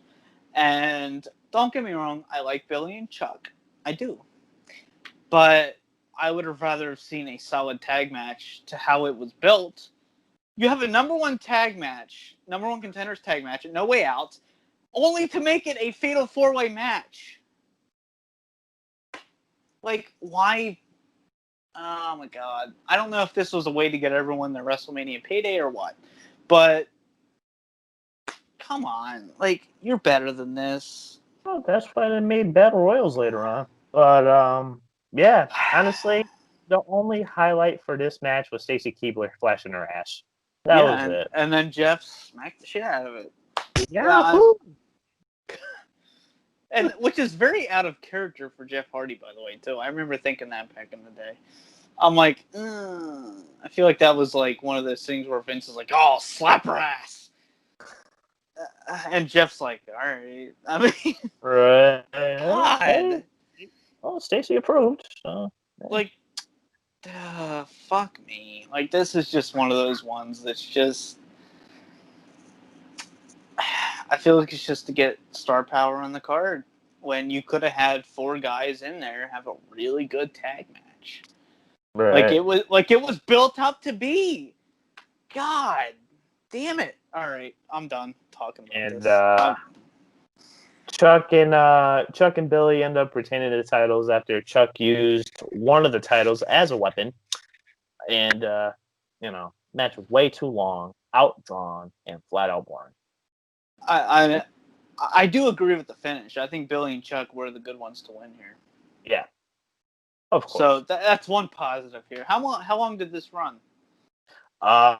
And don't get me wrong, I like Billy and Chuck. I do. But I would have rather seen a solid tag match to how it was built You have a number one contenders tag match at No Way Out, only to make it a fatal 4-way match. Like, why? Oh my god. I don't know if this was a way to get everyone their WrestleMania payday or what, but come on. Like, you're better than this. Well, that's why they made Battle Royals later on. But, yeah, honestly, the only highlight for this match was Stacy Keibler flashing her ass. That was it. And then Jeff smacked the shit out of it. Yahoo! And which is very out of character for Jeff Hardy, by the way, too. I remember thinking that back in the day. I'm like, I feel like that was like one of those things where Vince is like, oh, slap her ass. And Jeff's like, all right. I mean, Right. God. Oh, Stacy approved. So, yeah. Like, fuck me. Like, this is just one of those ones that's just... I feel like it's just to get star power on the card when you could have had 4 guys in there have a really good tag match. Right. Like it was built up to be. God damn it. All right, I'm done talking about this. Chuck and Billy end up retaining the titles after Chuck used one of the titles as a weapon. And match was way too long, outdrawn, and flat out boring. I do agree with the finish. I think Billy and Chuck were the good ones to win here. Yeah, of course. So that's one positive here. How long did this run? I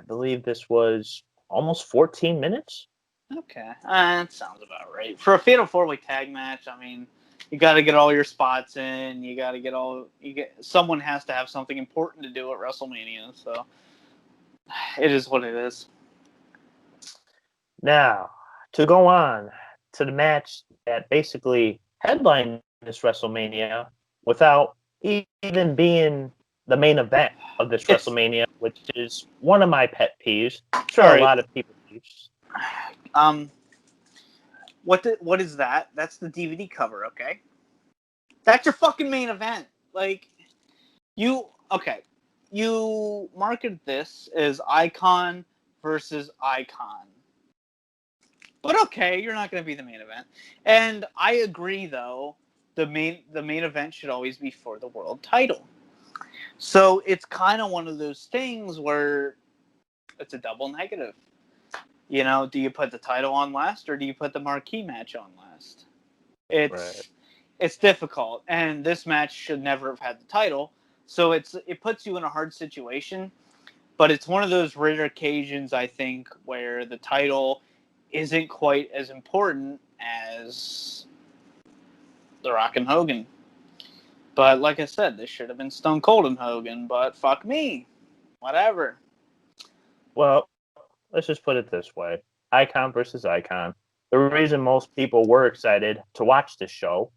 believe this was almost 14 minutes. Okay, that sounds about right for a fatal 4-way tag match. I mean, you got to get all your spots in. You got to get someone has to have something important to do at WrestleMania. So it is what it is. Now, to go on to the match that basically headlined this WrestleMania without even being the main event of this WrestleMania, which is one of my pet peeves. I'm sure a lot of people peeves. What is that? That's the DVD cover, okay? That's your fucking main event. Like, you marketed this as Icon versus Icon. But okay, you're not going to be the main event. And I agree, though, the main event should always be for the world title. So it's kind of one of those things where it's a double negative. You know, do you put the title on last or do you put the marquee match on last? It's difficult, and this match should never have had the title. So it puts you in a hard situation, but it's one of those rare occasions, I think, where the title isn't quite as important as The Rock and Hogan. But like I said, this should have been Stone Cold and Hogan, but fuck me. Whatever. Well, let's just put it this way. Icon versus Icon. The reason most people were excited to watch this show,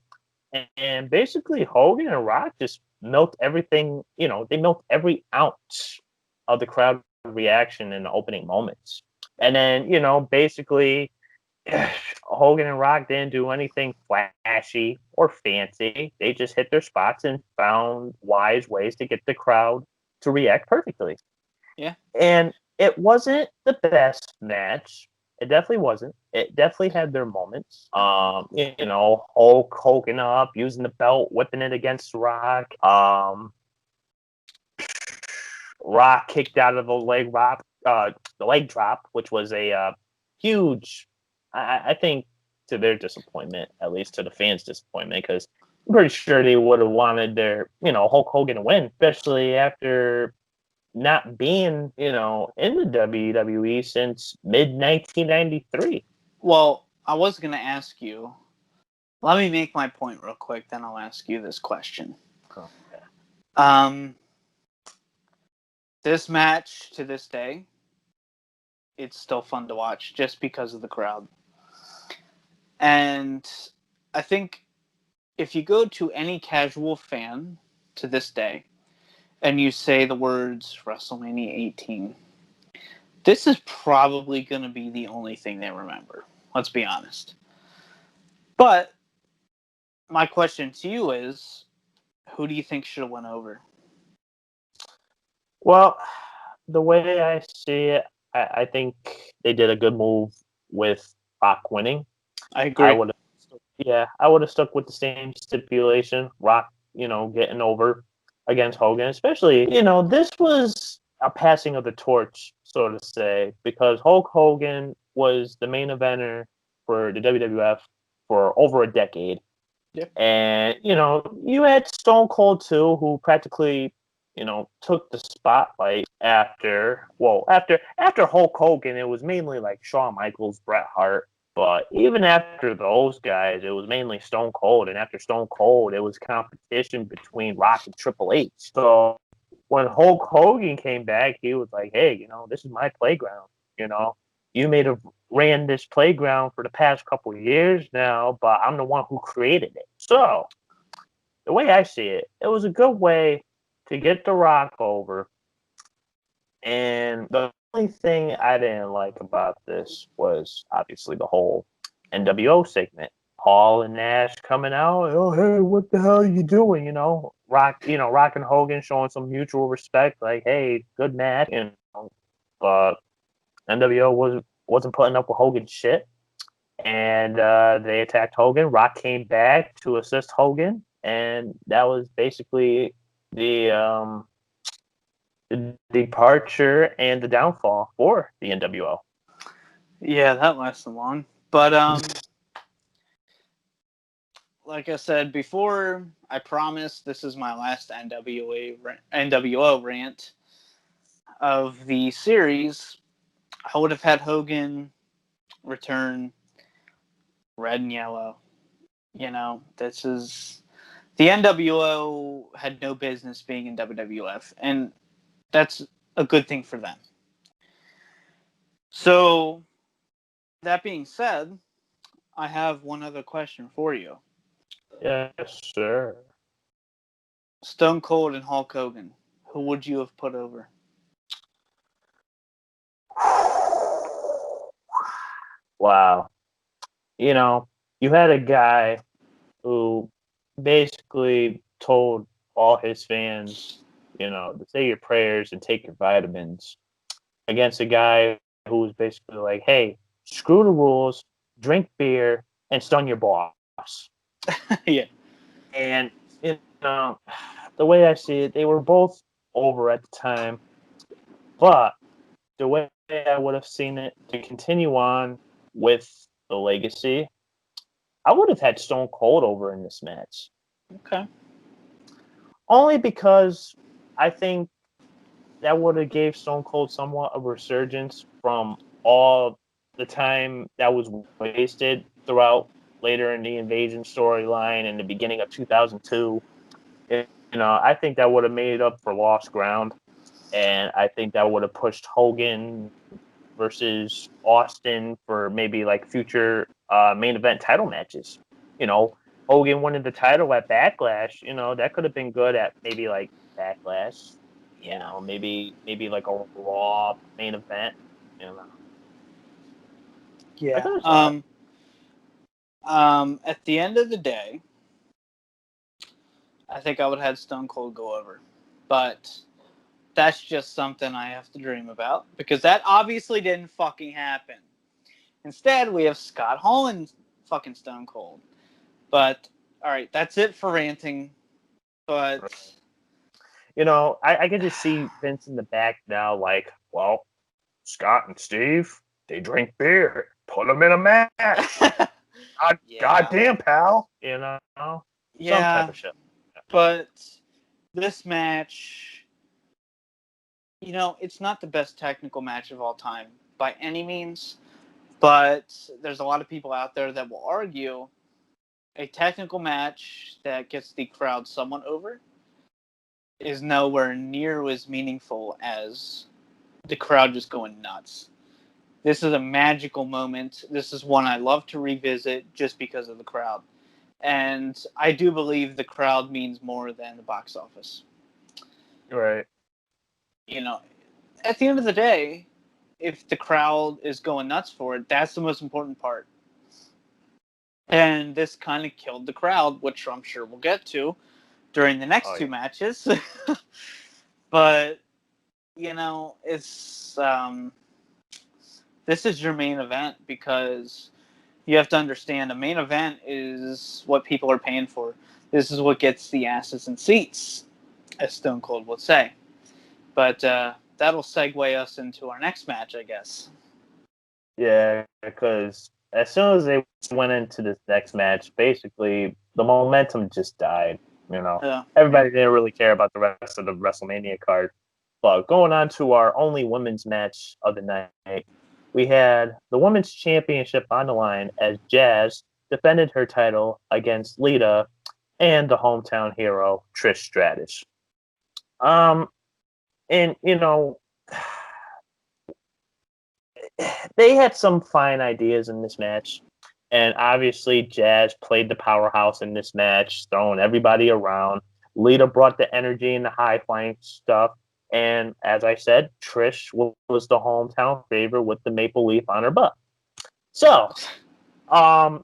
and basically Hogan and Rock just milked everything, they milked every ounce of the crowd reaction in the opening moments. And then, basically Hogan and Rock didn't do anything flashy or fancy. They just hit their spots and found wise ways to get the crowd to react perfectly. Yeah. And it wasn't the best match. It definitely wasn't. It definitely had their moments. Hulk hulking up, using the belt, whipping it against Rock. Rock kicked out of the leg drop, which was a huge, I think, to their disappointment, at least to the fans' disappointment, because I'm pretty sure they would have wanted their, Hulk Hogan to win, especially after not being, in the WWE since mid-1993. Well, I was going to ask you, let me make my point real quick, then I'll ask you this question. Okay. This match, to this day, it's still fun to watch just because of the crowd. And I think if you go to any casual fan to this day and you say the words WrestleMania 18, this is probably going to be the only thing they remember. Let's be honest. But my question to you is, who do you think should have went over? Well, the way I see it, I think they did a good move with Rock winning. I I agree. would have, yeah, I would have stuck with the same stipulation. Rock, getting over against Hogan, especially, this was a passing of the torch, so to say, because Hulk Hogan was the main eventer for the WWF for over a decade. Yep. And, you had Stone Cold too, who practically, took the spotlight after Hulk Hogan, it was mainly like Shawn Michaels, Bret Hart. But even after those guys, it was mainly Stone Cold. And after Stone Cold, it was competition between Rock and Triple H. So when Hulk Hogan came back, he was like, hey, this is my playground. You know, you may have ran this playground for the past couple of years now, but I'm the one who created it. So the way I see it, it was a good way to get The Rock over. And the only thing I didn't like about this was obviously the whole NWO segment. Paul and Nash coming out. Oh, hey, what the hell are you doing? Rock and Hogan showing some mutual respect. Like, hey, good match. But NWO wasn't putting up with Hogan's shit, and they attacked Hogan. Rock came back to assist Hogan, and that was basically the departure and the downfall for the NWO. Yeah, that lasted long. But like I said before, I promise this is my last NWO rant of the series. I would have had Hogan return red and yellow. This is the NWO had no business being in WWF, and that's a good thing for them. So, that being said, I have one other question for you. Yes, sir. Stone Cold and Hulk Hogan, who would you have put over? Wow. You had a guy who basically told all his fans, to say your prayers and take your vitamins against a guy who was basically like, hey, screw the rules, drink beer, and stun your boss. Yeah. And, know, the way I see it, they were both over at the time. But the way I would have seen it to continue on with the legacy, I would have had Stone Cold over in this match. Okay. Only because I think that would have gave Stone Cold somewhat of a resurgence from all the time that was wasted throughout later in the Invasion storyline and the beginning of 2002. I think that would have made up for lost ground, and I think that would have pushed Hogan versus Austin for maybe like future main event title matches. Hogan winning the title at Backlash. That could have been good at maybe like Backlash. Yeah. Maybe like a Raw main event. You know, I Yeah. could have saw it. At the end of the day, I think I would have had Stone Cold go over. But that's just something I have to dream about because that obviously didn't fucking happen. Instead, we have Scott Hall and fucking Stone Cold. But all right, that's it for ranting. But I can just see Vince in the back now, like, well, Scott and Steve, they drink beer. Put them in a match. yeah, Goddamn, pal. Some type yeah. of shit. But this match, it's not the best technical match of all time by any means. But there's a lot of people out there that will argue a technical match that gets the crowd somewhat over is nowhere near as meaningful as the crowd just going nuts. This is a magical moment. This is one I love to revisit just because of the crowd. And I do believe the crowd means more than the box office. Right. At the end of the day, if the crowd is going nuts for it, that's the most important part. And this kind of killed the crowd, which I'm sure we'll get to during the next two matches. But it's this is your main event because you have to understand a main event is what people are paying for. This is what gets the asses in seats, as Stone Cold would say. But that'll segue us into our next match, I guess. Yeah, because as soon as they went into this next match, basically the momentum just died. Yeah. Everybody didn't really care about the rest of the WrestleMania card. But going on to our only women's match of the night, we had the women's championship on the line as Jazz defended her title against Lita and the hometown hero Trish Stratus. Um, and they had some fine ideas in this match. And obviously, Jazz played the powerhouse in this match, throwing everybody around. Lita brought the energy and the high flying stuff. And as I said, Trish was the hometown favorite with the maple leaf on her butt. So, um,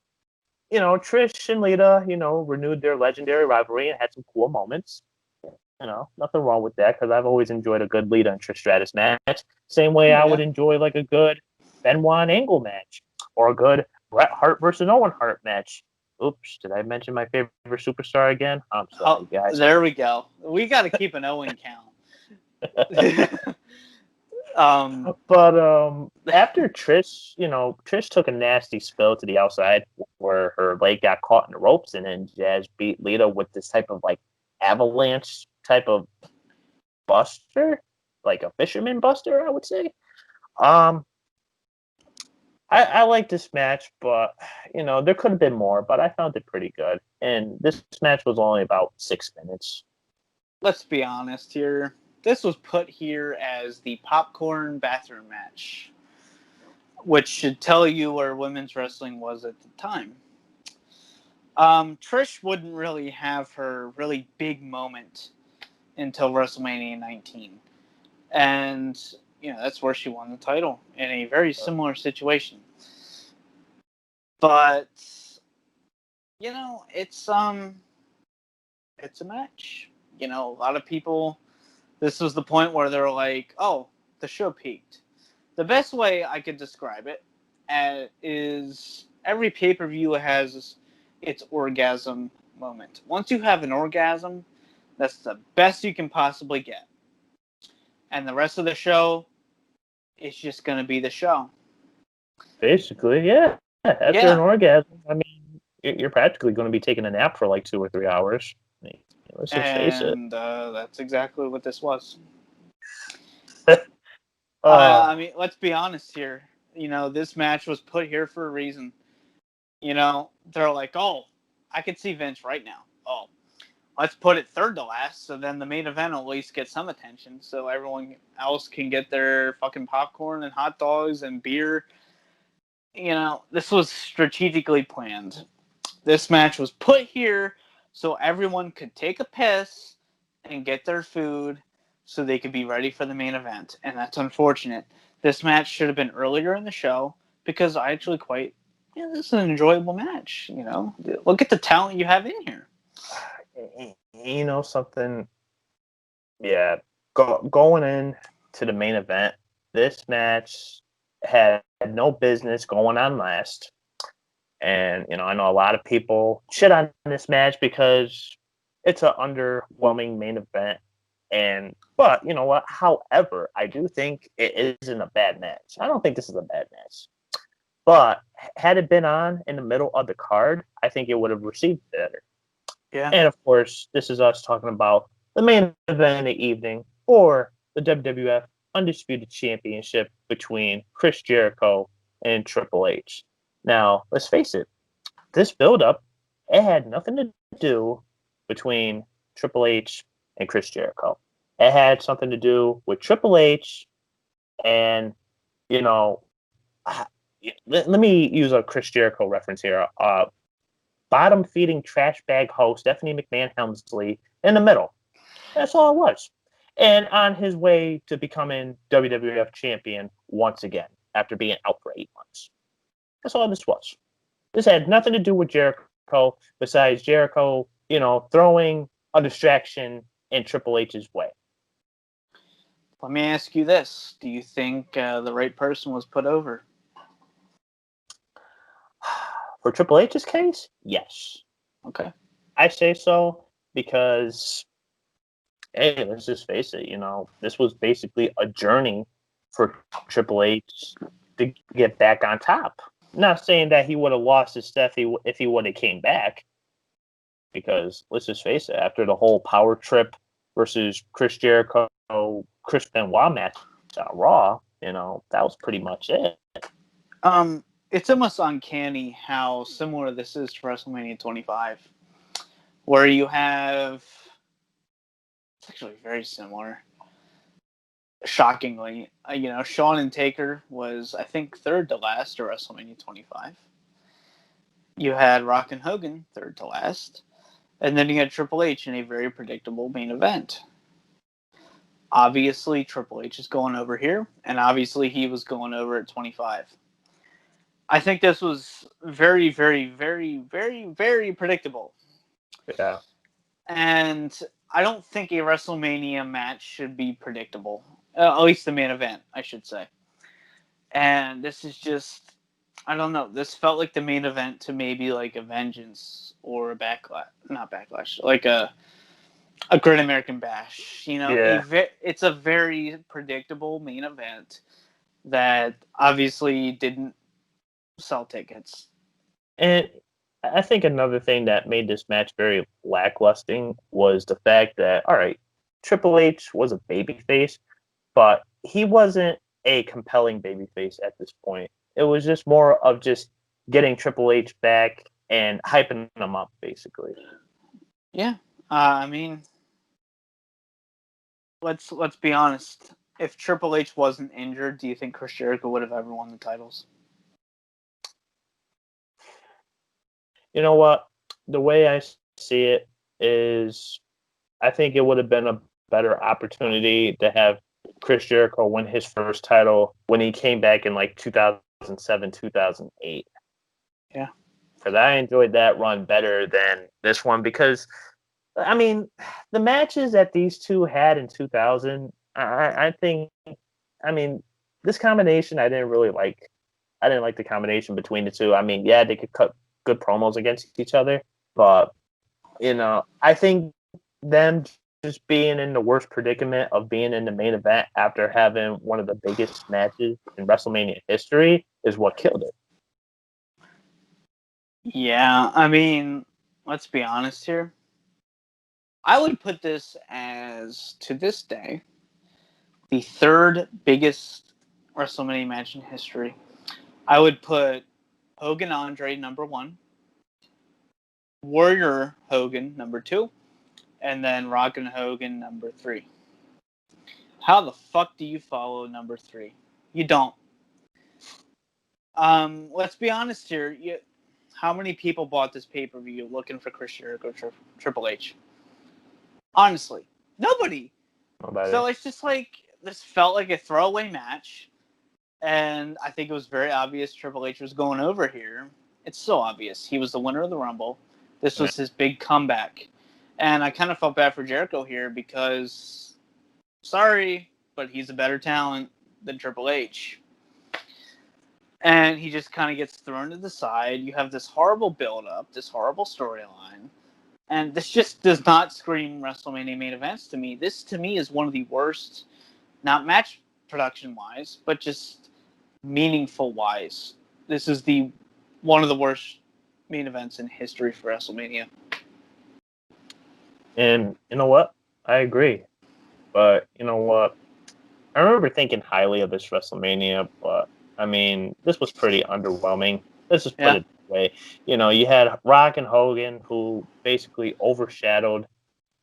Trish and Lita, renewed their legendary rivalry and had some cool moments. Nothing wrong with that because I've always enjoyed a good Lita and Trish Stratus match. Same way I would enjoy like a good Benoit and Angle match or a good Bret Hart versus Owen Hart match. Oops, did I mention my favorite superstar again? I'm sorry, guys. There we go. We got to keep an Owen count. But after Trish, Trish took a nasty spill to the outside where her leg got caught in the ropes, and then Jazz beat Lita with this type of like avalanche type of buster, like a fisherman buster, I would say. I like this match, but there could have been more, but I found it pretty good. And this match was only about 6 minutes. Let's be honest here. This was put here as the popcorn bathroom match, which should tell you where women's wrestling was at the time. Trish wouldn't really have her really big moment until WrestleMania 19. And, that's where she won the title in a very similar situation. But, it's a match. A lot of people, this was the point where they're like, oh, the show peaked. The best way I could describe it is every pay-per-view has its orgasm moment. Once you have an orgasm, that's the best you can possibly get. And the rest of the show is just going to be the show. Basically, yeah. After an orgasm, I mean, you're practically going to be taking a nap for like 2 or 3 hours. Let's just face it. And that's exactly what this was. I mean, let's be honest here. This match was put here for a reason. They're like, oh, I could see Vince right now. Oh, let's put it third to last, so then the main event at least gets some attention, so everyone else can get their fucking popcorn and hot dogs and beer. This was strategically planned. This match was put here so everyone could take a piss and get their food so they could be ready for the main event. And that's unfortunate. This match should have been earlier in the show because I actually this is an enjoyable match. Look at the talent you have in here. Something, yeah, going in to the main event, this match had no business going on last. And, I know a lot of people shit on this match because it's an underwhelming main event. But you know what? However, I do think it isn't a bad match. I don't think this is a bad match. But had it been on in the middle of the card, I think it would have received better. Yeah. And of course, this is us talking about the main event of the evening for the WWF Undisputed Championship between Chris Jericho and Triple H. Now, let's face it, this build-up, it had nothing to do between Triple H and Chris Jericho. It had something to do with Triple H and, let me use a Chris Jericho reference here. Bottom-feeding trash bag host Stephanie McMahon Helmsley in the middle. That's all it was. And on his way to becoming WWF champion once again after being out for 8 months. That's all this was. This had nothing to do with Jericho besides Jericho, throwing a distraction in Triple H's way. Let me ask you this. Do you think the right person was put over? For Triple H's case, yes. Okay. I say so because, hey, let's just face it, this was basically a journey for Triple H to get back on top. Not saying that he would have lost his stuff if he would have came back, because let's just face it, after the whole power trip versus Chris Jericho, Chris Benoit match on Raw, that was pretty much it. It's almost uncanny how similar this is to WrestleMania 25, where you have, it's actually very similar. Shockingly, Shawn and Taker was, I think, third to last at WrestleMania 25. You had Rock and Hogan third to last, and then you had Triple H in a very predictable main event. Obviously, Triple H is going over here, and obviously he was going over at 25. I think this was very, very, very, very, very predictable. Yeah. And I don't think a WrestleMania match should be predictable. At least the main event, I should say. And this is just, I don't know. This felt like the main event to maybe like a Vengeance or a Backlash. Not Backlash. Like a Great American Bash. Yeah. It's a very predictable main event that obviously didn't sell tickets. And I think another thing that made this match very lacklusting was the fact that, all right, Triple H was a babyface, but he wasn't a compelling babyface at this point. It was just more of just getting Triple H back and hyping him up, basically. Yeah, I mean, let's be honest. If Triple H wasn't injured, do you think Chris Jericho would have ever won the titles? You know what? The way I see it is, I think it would have been a better opportunity to have Chris Jericho win his first title when he came back in like 2007, 2008. Yeah. Because I enjoyed that run better than this one, because, I mean, the matches that these two had in 2000, I think, I mean, this combination I didn't really like. I didn't like the combination between the two. I mean, yeah, they could cut good promos against each other, but, I think them just being in the worst predicament of being in the main event after having one of the biggest matches in WrestleMania history is what killed it. Yeah, I mean, let's be honest here. I would put this as, to this day, the third biggest WrestleMania match in history. I would put Hogan Andre number 1, Warrior Hogan number 2, and then Rock and Hogan number 3. How the fuck do you follow number 3? You don't. Let's be honest here. How many people bought this pay-per-view looking for Chris Jericho Triple H? Honestly, nobody. So it's just like, this felt like a throwaway match, and I think it was very obvious Triple H was going over here. It's so obvious. He was the winner of the Rumble. This was his big comeback. And I kind of felt bad for Jericho here because, sorry, but he's a better talent than Triple H. And he just kind of gets thrown to the side. You have this horrible build-up, this horrible storyline. And this just does not scream WrestleMania main events to me. This, to me, is one of the worst, not match production-wise, but just meaningful-wise. This is one of the worst main events in history for WrestleMania. And you know what? I agree. But you know what? I remember thinking highly of this WrestleMania, but I mean, this was pretty underwhelming. Let's just put it that way. You had Rock and Hogan, who basically overshadowed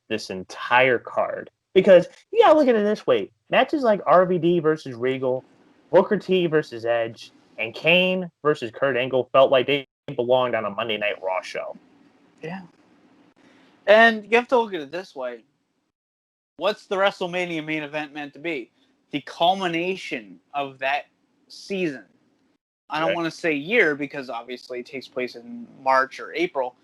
this entire card. Because you gotta look at it this way: matches like RVD versus Regal, Booker T versus Edge, and Kane versus Kurt Angle felt like they belonged on a Monday Night Raw show. Yeah. And you have to look at it this way. What's the WrestleMania main event meant to be? The culmination of that season. I don't want to say year because obviously it takes place in March or April.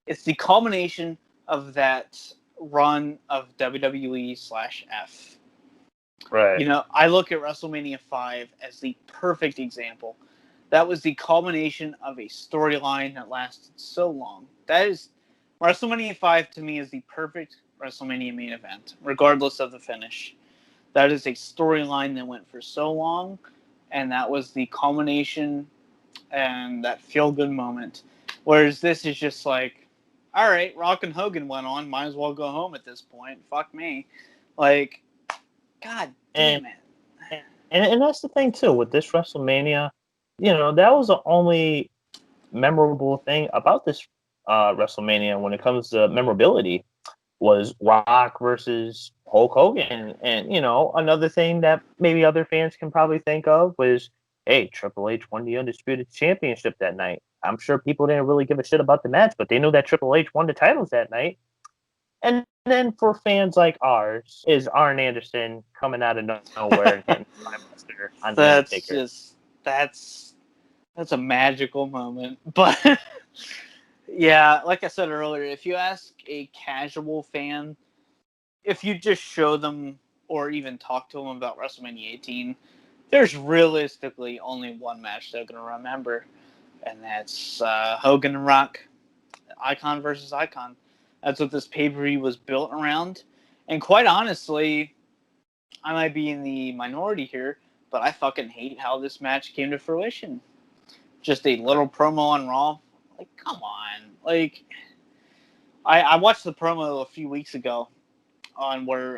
It's the culmination of that run of WWE/F. Right. I look at WrestleMania 5 as the perfect example. That was the culmination of a storyline that lasted so long. That is, WrestleMania 5 to me is the perfect WrestleMania main event, regardless of the finish. That is a storyline that went for so long, and that was the culmination and that feel-good moment. Whereas this is just like, all right, Rock and Hogan went on, might as well go home at this point. Fuck me. Like, God And damn it. and that's the thing too with this WrestleMania. That was the only memorable thing about this WrestleMania when it comes to memorability was Rock versus Hulk Hogan. And another thing that maybe other fans can probably think of was, hey, Triple H won the Undisputed Championship that night. I'm sure people didn't really give a shit about the match, but they knew that Triple H won the titles that night. And then for fans like ours, is Arn Anderson coming out of nowhere and hitting Buster on the That's Undertaker. just that's a magical moment. But yeah, like I said earlier, if you ask a casual fan, if you just show them or even talk to them about WrestleMania 18, there's realistically only one match they're going to remember, and that's Hogan and Rock, icon versus icon. That's what this pay-per-view was built around. And quite honestly, I might be in the minority here, but I fucking hate how this match came to fruition. Just a little promo on Raw. Like, come on. Like, I watched the promo a few weeks ago on where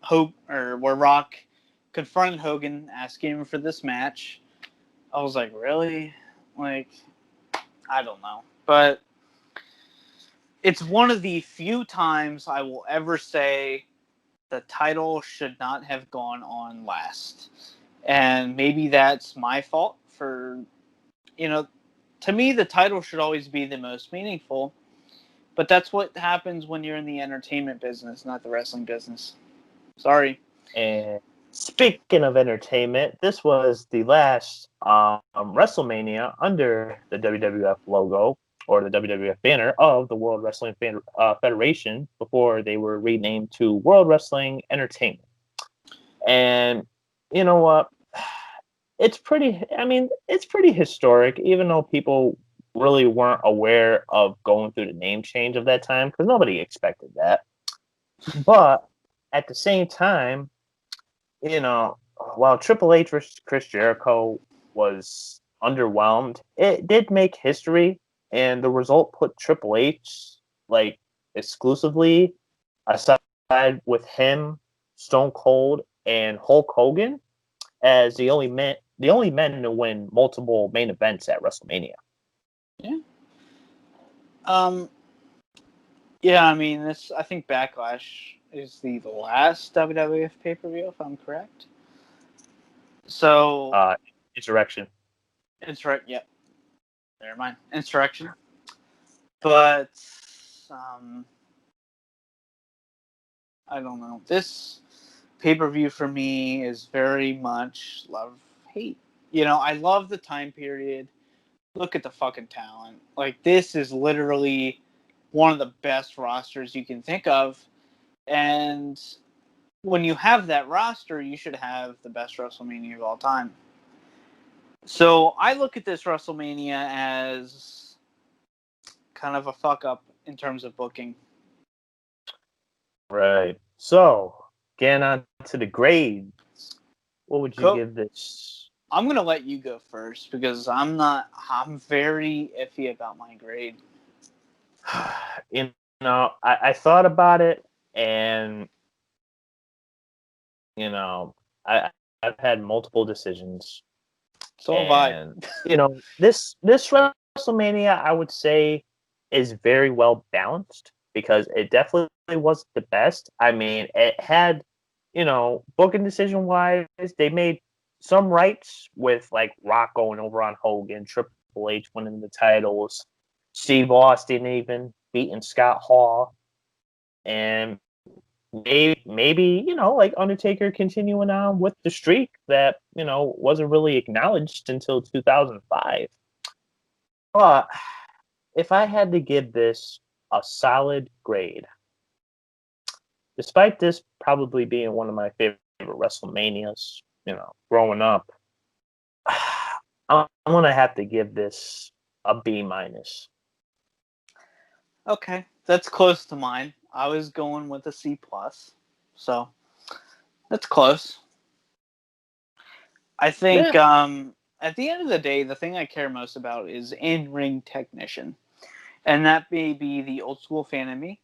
where Rock confronted Hogan, asking him for this match. I was like, really? Like, I don't know. But it's one of the few times I will ever say the title should not have gone on last. And maybe that's my fault for, to me, the title should always be the most meaningful. But that's what happens when you're in the entertainment business, not the wrestling business. Sorry. And speaking of entertainment, this was the last WrestleMania under the WWF logo or the WWF banner of the World Wrestling Federation before they were renamed to World Wrestling Entertainment. And you know what? It's pretty historic, even though people really weren't aware of going through the name change of that time because nobody expected that. But at the same time, while Triple H versus Chris Jericho was underwhelmed, it did make history, and the result put Triple H like exclusively aside with him, Stone Cold, and Hulk Hogan as the only men to win multiple main events at WrestleMania. Yeah. Um. Yeah, I mean, I think Backlash is the last WWF pay per view, if I'm correct. So Insurrection. Yep. Never mind. Insurrection. But um, I don't know. This pay per view for me is very much love hate. I love the time period. Look at the fucking talent. Like, this is literally one of the best rosters you can think of. And when you have that roster, you should have the best WrestleMania of all time. So I look at this WrestleMania as kind of a fuck up in terms of booking. Right. So, getting on to the grades, what would you give this? I'm going to let you go first because I'm very iffy about my grade. I thought about it, and you know, I've had multiple decisions, So have I. and this WrestleMania I would say is very well balanced because it definitely wasn't the best. I mean, it had booking decision wise, they made some rights with like Rock going over on Hogan, Triple H winning the titles, Steve Austin even beating Scott Hall, and maybe like Undertaker continuing on with the streak that wasn't really acknowledged until 2005. But if I had to give this a solid grade, despite this probably being one of my favorite WrestleManias, growing up. I'm gonna have to give this a B minus. Okay, that's close to mine. I was going with a C plus, so that's close. I think Yeah, at the end of the day, the thing I care most about is in-ring technician, and that may be the old school fan in me.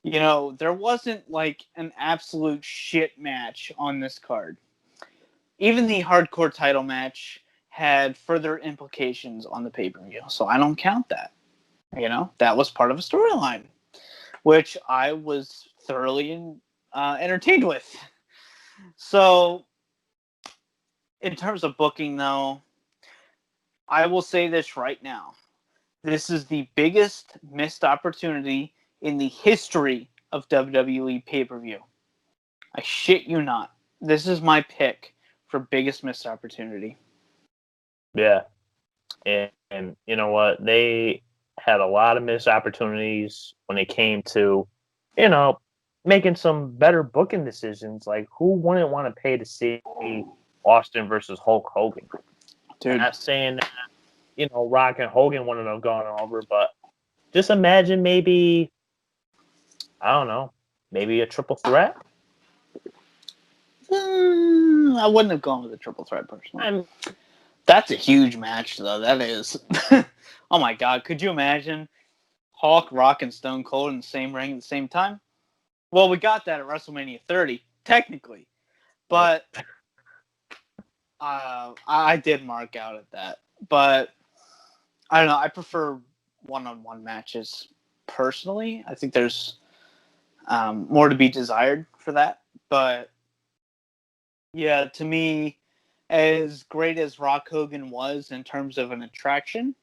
There wasn't like an absolute shit match on this card. Even the hardcore title match had further implications on the pay-per-view, so I don't count that. That was part of a storyline, which I was thoroughly entertained with. So, in terms of booking, though, I will say this right now. This is the biggest missed opportunity in the history of WWE pay-per-view. I shit you not. This is my pick for biggest missed opportunity. yeah, and you know what? They had a lot of missed opportunities when it came to, you know, making some better booking decisions. Like, who wouldn't want to pay to see Austin versus Hulk Hogan? I'm Dude. not saying that, Rock and Hogan wouldn't have gone over, but just imagine maybe, I don't know, maybe a triple threat. I wouldn't have gone with a triple threat personally. I'm, That's a huge match, though. That is. Oh my God. Could you imagine Hulk, Rock, and Stone Cold in the same ring at the same time? Well, we got that at WrestleMania 30, technically. But I did mark out at that. But I don't know. I prefer one-on-one matches personally. I think there's more to be desired for that. But yeah, to me, as great as Rock Hogan was in terms of an attraction,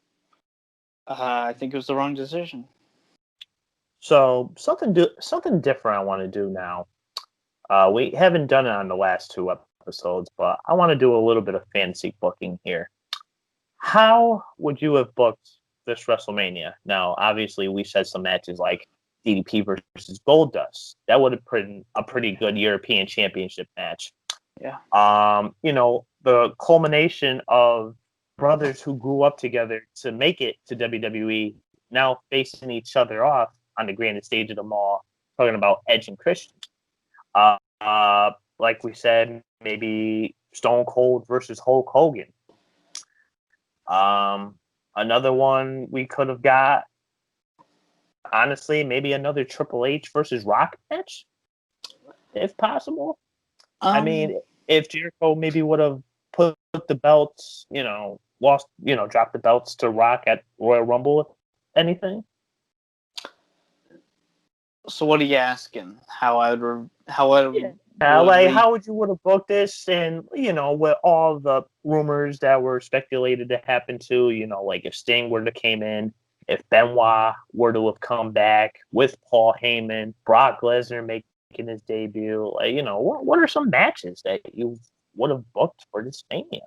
I think it was the wrong decision. so something different I want to do now. We haven't done it on the last two episodes, but I want to do a little bit of fantasy booking here. How would you have booked this WrestleMania? Now, obviously, we said some matches like DDP versus Goldust. That would have been a pretty good European Championship match. Yeah. The culmination of brothers who grew up together to make it to WWE now facing each other off on the grandest stage of them all, talking about Edge and Christian. Like we said, maybe Stone Cold versus Hulk Hogan. Another one we could have got, honestly, maybe another Triple H versus Rock match, if possible. I mean, if Jericho maybe would have put the belts, dropped the belts to Rock at Royal Rumble, if anything. So what are you asking? How I would How would you would have booked this, and with all the rumors that were speculated to happen too, like if Sting were to came in, if Benoit were to have come back with Paul Heyman, Brock Lesnar making his debut, what are some matches that you would have booked for this Mania?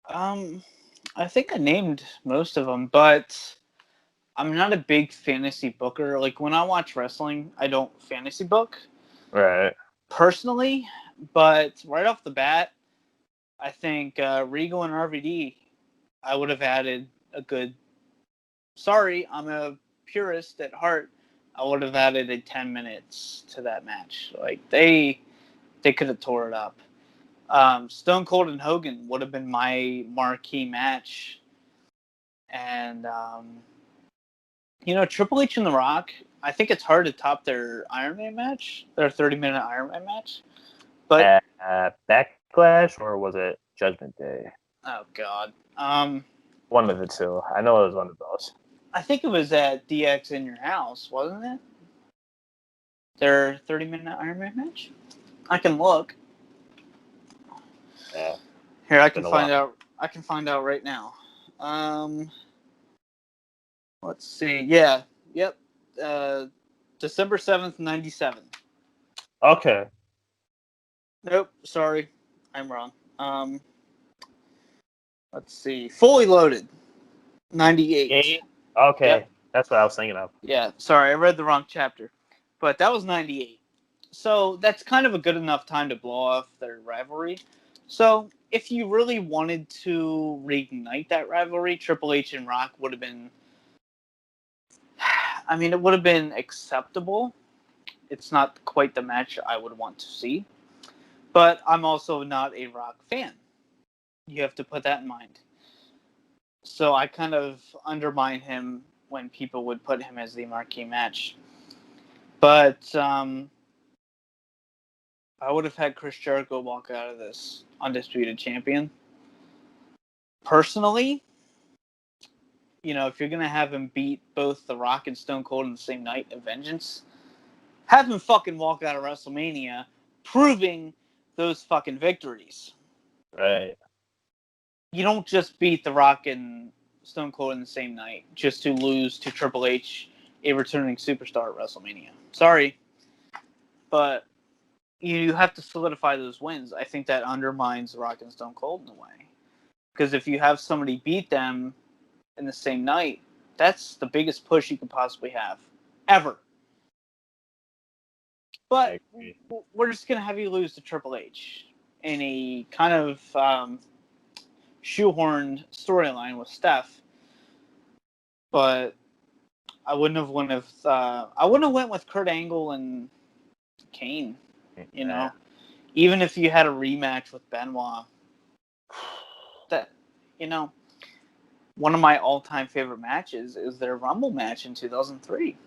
I think I named most of them, but I'm not a big fantasy booker. Like when I watch wrestling, I don't fantasy book. Right. Personally, but right off the bat, I think Regal and RVD, I would have added a good. Sorry, I'm a purist at heart. I would have added a 10 minutes to that match. Like they could have tore it up. Stone Cold and Hogan would have been my marquee match, and Triple H and The Rock. I think it's hard to top their Iron Man match, their 30-minute Iron Man match. But Backlash, or was it Judgment Day? Oh God. One of the two. I know it was one of those. I think it was at DX in Your House, wasn't it? Their 30-minute Iron Man match. I can look. Yeah. Here, I can find out. I can find out right now. Let's see. Yeah. Yep. December 7th, 97. Okay. Nope. Sorry. I'm wrong. Let's see. Fully Loaded. 98. Okay. Yep. That's what I was thinking of. Yeah. Sorry, I read the wrong chapter. But that was 98. So that's kind of a good enough time to blow off their rivalry. So if you really wanted to reignite that rivalry, Triple H and Rock would have been. I mean, it would have been acceptable. It's not quite the match I would want to see. But I'm also not a Rock fan. You have to put that in mind. So I kind of undermine him when people would put him as the marquee match. But I would have had Chris Jericho walk out of this undisputed champion. Personally, if you're going to have him beat both The Rock and Stone Cold in the same night of Vengeance, have him fucking walk out of WrestleMania proving those fucking victories. Right. You don't just beat The Rock and Stone Cold in the same night just to lose to Triple H, a returning superstar at WrestleMania. Sorry, but you have to solidify those wins. I think that undermines The Rock and Stone Cold in a way. Because if you have somebody beat them in the same night, that's the biggest push you could possibly have. Ever. But we're just going to have you lose to Triple H in a kind of shoehorned storyline with Steph. But I wouldn't have went with Kurt Angle and Kane. Even if you had a rematch with Benoit, that one of my all-time favorite matches is their Rumble match in 2003.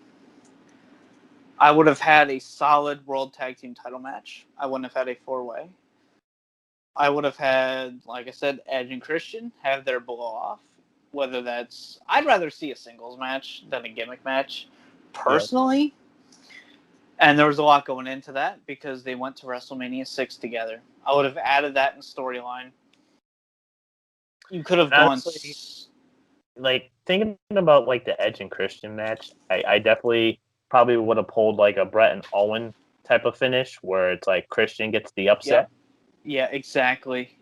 I would have had a solid World Tag Team title match. I wouldn't have had a 4-way. I would have had, like I said, Edge and Christian have their blow-off. Whether that's... I'd rather see a singles match than a gimmick match, personally. Yeah. And there was a lot going into that because they went to WrestleMania 6 together. I would have added that in storyline. You could have Honestly, like, thinking about, like, the Edge and Christian match, I definitely probably would have pulled, like, a Brett and Owen type of finish where it's, like, Christian gets the upset. Yeah, exactly.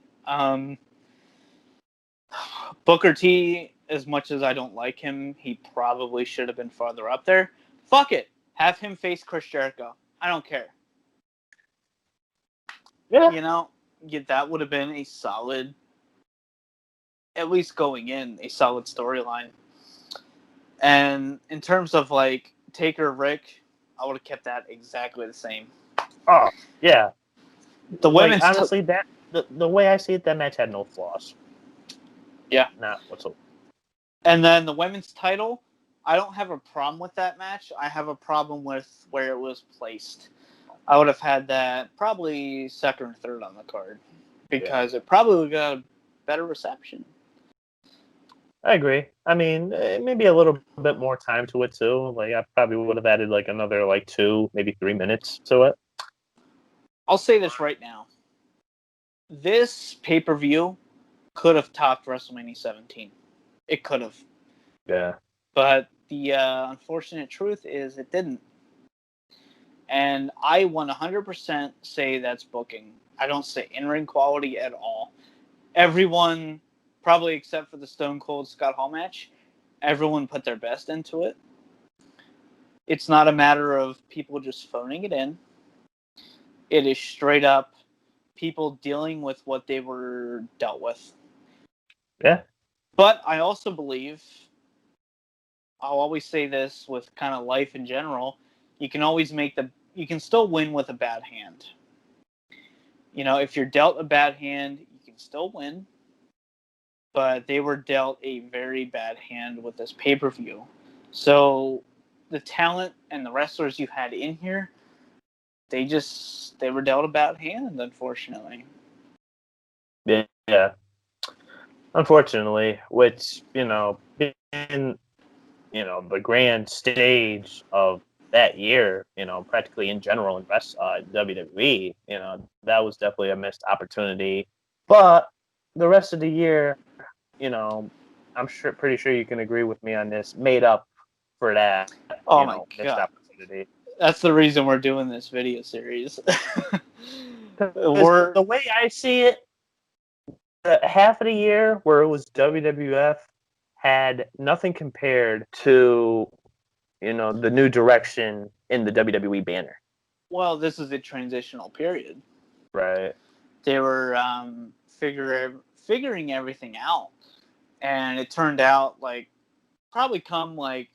Booker T, as much as I don't like him, he probably should have been farther up there. Fuck it. Have him face Chris Jericho. I don't care. Yeah. That would have been a solid, at least going in, a solid storyline. And in terms of, like, Taker Rick, I would have kept that exactly the same. Oh, yeah. The women's honestly, that the way I see it, that match had no flaws. Yeah. Not whatsoever. And then the women's title, I don't have a problem with that match. I have a problem with where it was placed. I would have had that probably second or third on the card because it probably would have got a better reception. I agree. I mean, maybe a little bit more time to it too. Like, I probably would have added like another 2, maybe 3 minutes to it. I'll say this right now. This pay-per-view could have topped WrestleMania 17. It could have. Yeah. But the unfortunate truth is it didn't. And I 100% say that's booking. I don't say in-ring quality at all. Everyone, probably except for the Stone Cold Scott Hall match, everyone put their best into it. It's not a matter of people just phoning it in. It is straight up people dealing with what they were dealt with. Yeah. But I also believe, I'll always say this with kind of life in general, you can still win with a bad hand. If you're dealt a bad hand, you can still win. But they were dealt a very bad hand with this pay-per-view. So the talent and the wrestlers you had in here, they were dealt a bad hand, unfortunately. Yeah. Unfortunately, which, in, the grand stage of that year, practically in general in WWE, that was definitely a missed opportunity. But the rest of the year, I'm pretty sure you can agree with me on this, made up for that, oh my missed God. opportunity. That's the reason we're doing this video series. The way I see it, half of the year where it was WWF had nothing compared to, the new direction in the WWE banner. well, this is a transitional period. Right. They were figuring everything out, and it turned out like probably come like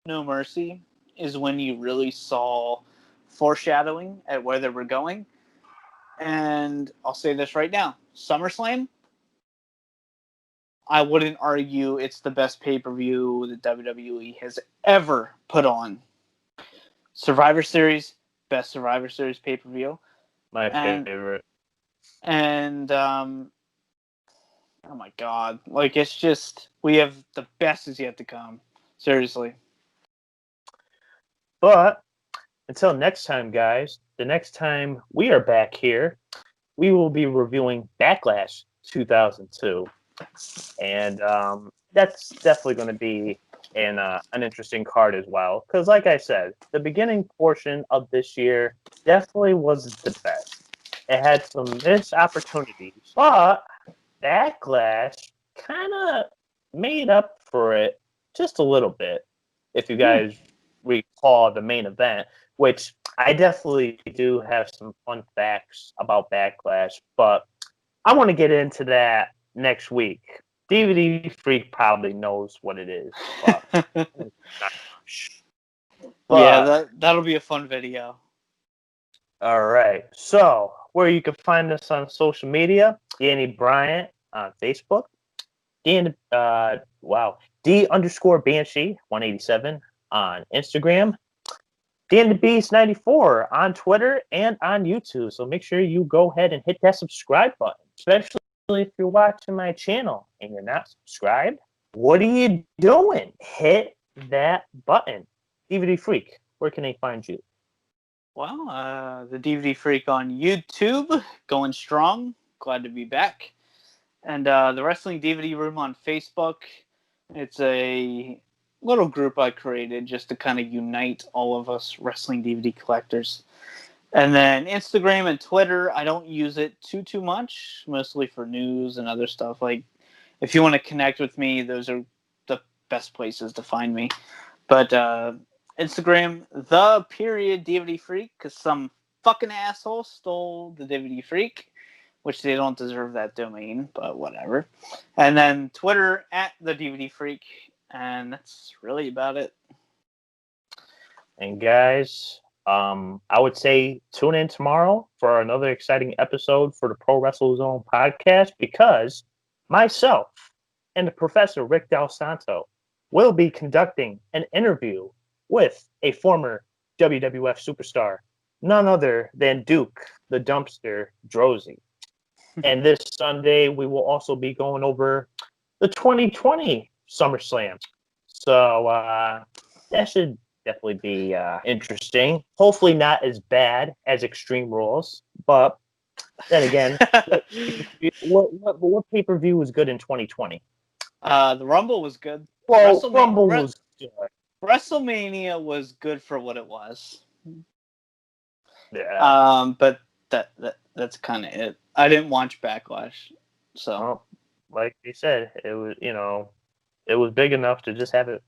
No Mercy is when you really saw foreshadowing at where they were going. And I'll say this right now: SummerSlam, I wouldn't argue it's the best pay-per-view that WWE has ever put on. Survivor Series, best Survivor Series pay-per-view. My and favorite. and oh my god, like it's just we have the best is yet to come. Seriously. But until next time, guys, the next time we are back here, we will be reviewing Backlash 2002. And that's definitely going to be an interesting card as well. Because, like I said, the beginning portion of this year definitely wasn't the best. It had some missed opportunities, but Backlash kind of made up for it just a little bit. If you guys recall the main event, which I definitely do have some fun facts about Backlash, but I want to get into that next week. DVD Freak probably knows what it is. But, yeah, that'll be a fun video. All right. So, where you can find us on social media, Danny Bryant on Facebook, D_Banshee 187 on Instagram, Dan the Beast 94 on Twitter and on YouTube. So make sure you go ahead and hit that subscribe button, especially if you're watching my channel and you're not subscribed. What are you doing? Hit that button. DVD Freak, where can they find you? Well, the DVD Freak on YouTube, going strong. Glad to be back. And the Wrestling DVD Room on Facebook. It's a little group I created just to kind of unite all of us wrestling DVD collectors. And then Instagram and Twitter, I don't use it too much, mostly for news and other stuff. Like, if you want to connect with me, those are the best places to find me. But Instagram, _DVD Freak, because some fucking asshole stole the DVD Freak, which they don't deserve that domain, but whatever. And then Twitter, @the DVD Freak, and that's really about it. And guys, I would say tune in tomorrow for another exciting episode for the Pro Wrestle Zone podcast, because myself and the Professor Rick Del Santo will be conducting an interview with a former WWF superstar, none other than Duke the Dumpster Drozy. And this Sunday, we will also be going over the 2020 SummerSlam. So that should definitely be interesting. Hopefully not as bad as Extreme Rules. But then again, what pay-per-view was good in 2020? The Rumble was good. Well, Rumble was good. WrestleMania was good for what it was. Yeah. But that's kind of it. I didn't watch Backlash, so. Well, like you said, it was it was big enough to just have it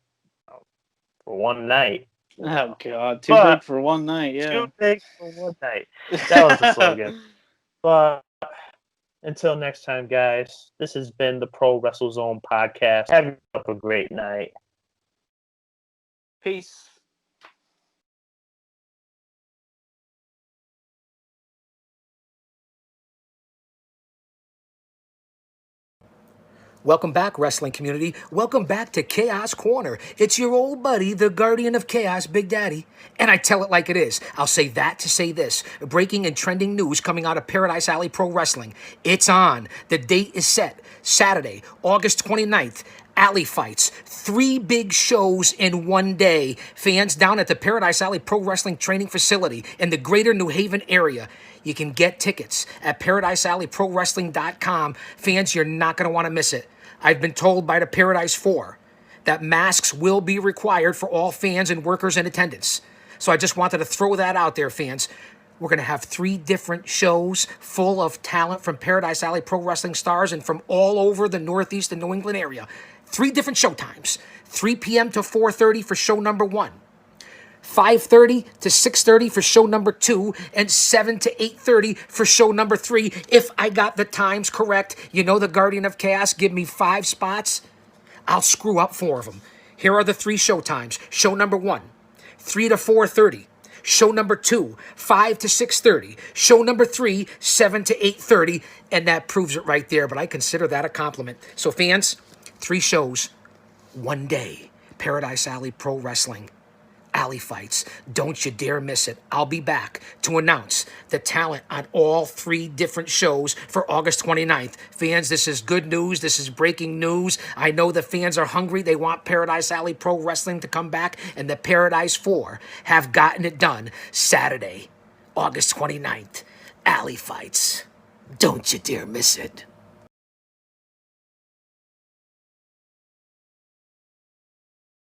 for one night. Oh God, too big for one night. Yeah, too big for one night. That was the slogan. But until next time, guys, this has been the Pro Wrestle Zone podcast. Have a great night. Peace. Welcome back, wrestling community. Welcome back to Chaos Corner. It's your old buddy, the guardian of chaos, Big Daddy. And I tell it like it is. I'll say that to say this. Breaking and trending news coming out of Paradise Alley Pro Wrestling. It's on. The date is set. Saturday, August 29th. Alley Fights. 3 big shows in one day. Fans down at the Paradise Alley Pro Wrestling Training Facility in the greater New Haven area. You can get tickets at ParadiseAlleyProWrestling.com. Fans, you're not going to want to miss it. I've been told by the Paradise 4 that masks will be required for all fans and workers in attendance. So I just wanted to throw that out there, fans. We're going to have 3 different shows full of talent from Paradise Alley Pro Wrestling stars and from all over the Northeast and New England area. 3 different show times. 3 p.m. to 4:30 for show number 1. 5:30 to 6:30 for show number 2, and 7 to 8:30 for show number 3. If I got the times correct, you know the Guardian of Chaos give me 5 spots. I'll screw up 4 of them. Here are the 3 show times. Show number 1, 3 to 4:30. Show number 2, 5 to 6:30. Show number 3, 7 to 8:30. And that proves it right there, but I consider that a compliment. So fans, 3 shows, 1 day. Paradise Alley Pro Wrestling. Alley Fights. Don't you dare miss it. I'll be back to announce the talent on all 3 different shows for August 29th. Fans, this is good news. This is breaking news. I know the fans are hungry. They want Paradise Alley Pro Wrestling to come back, and the Paradise 4 have gotten it done. Saturday, August 29th. Alley Fights. Don't you dare miss it.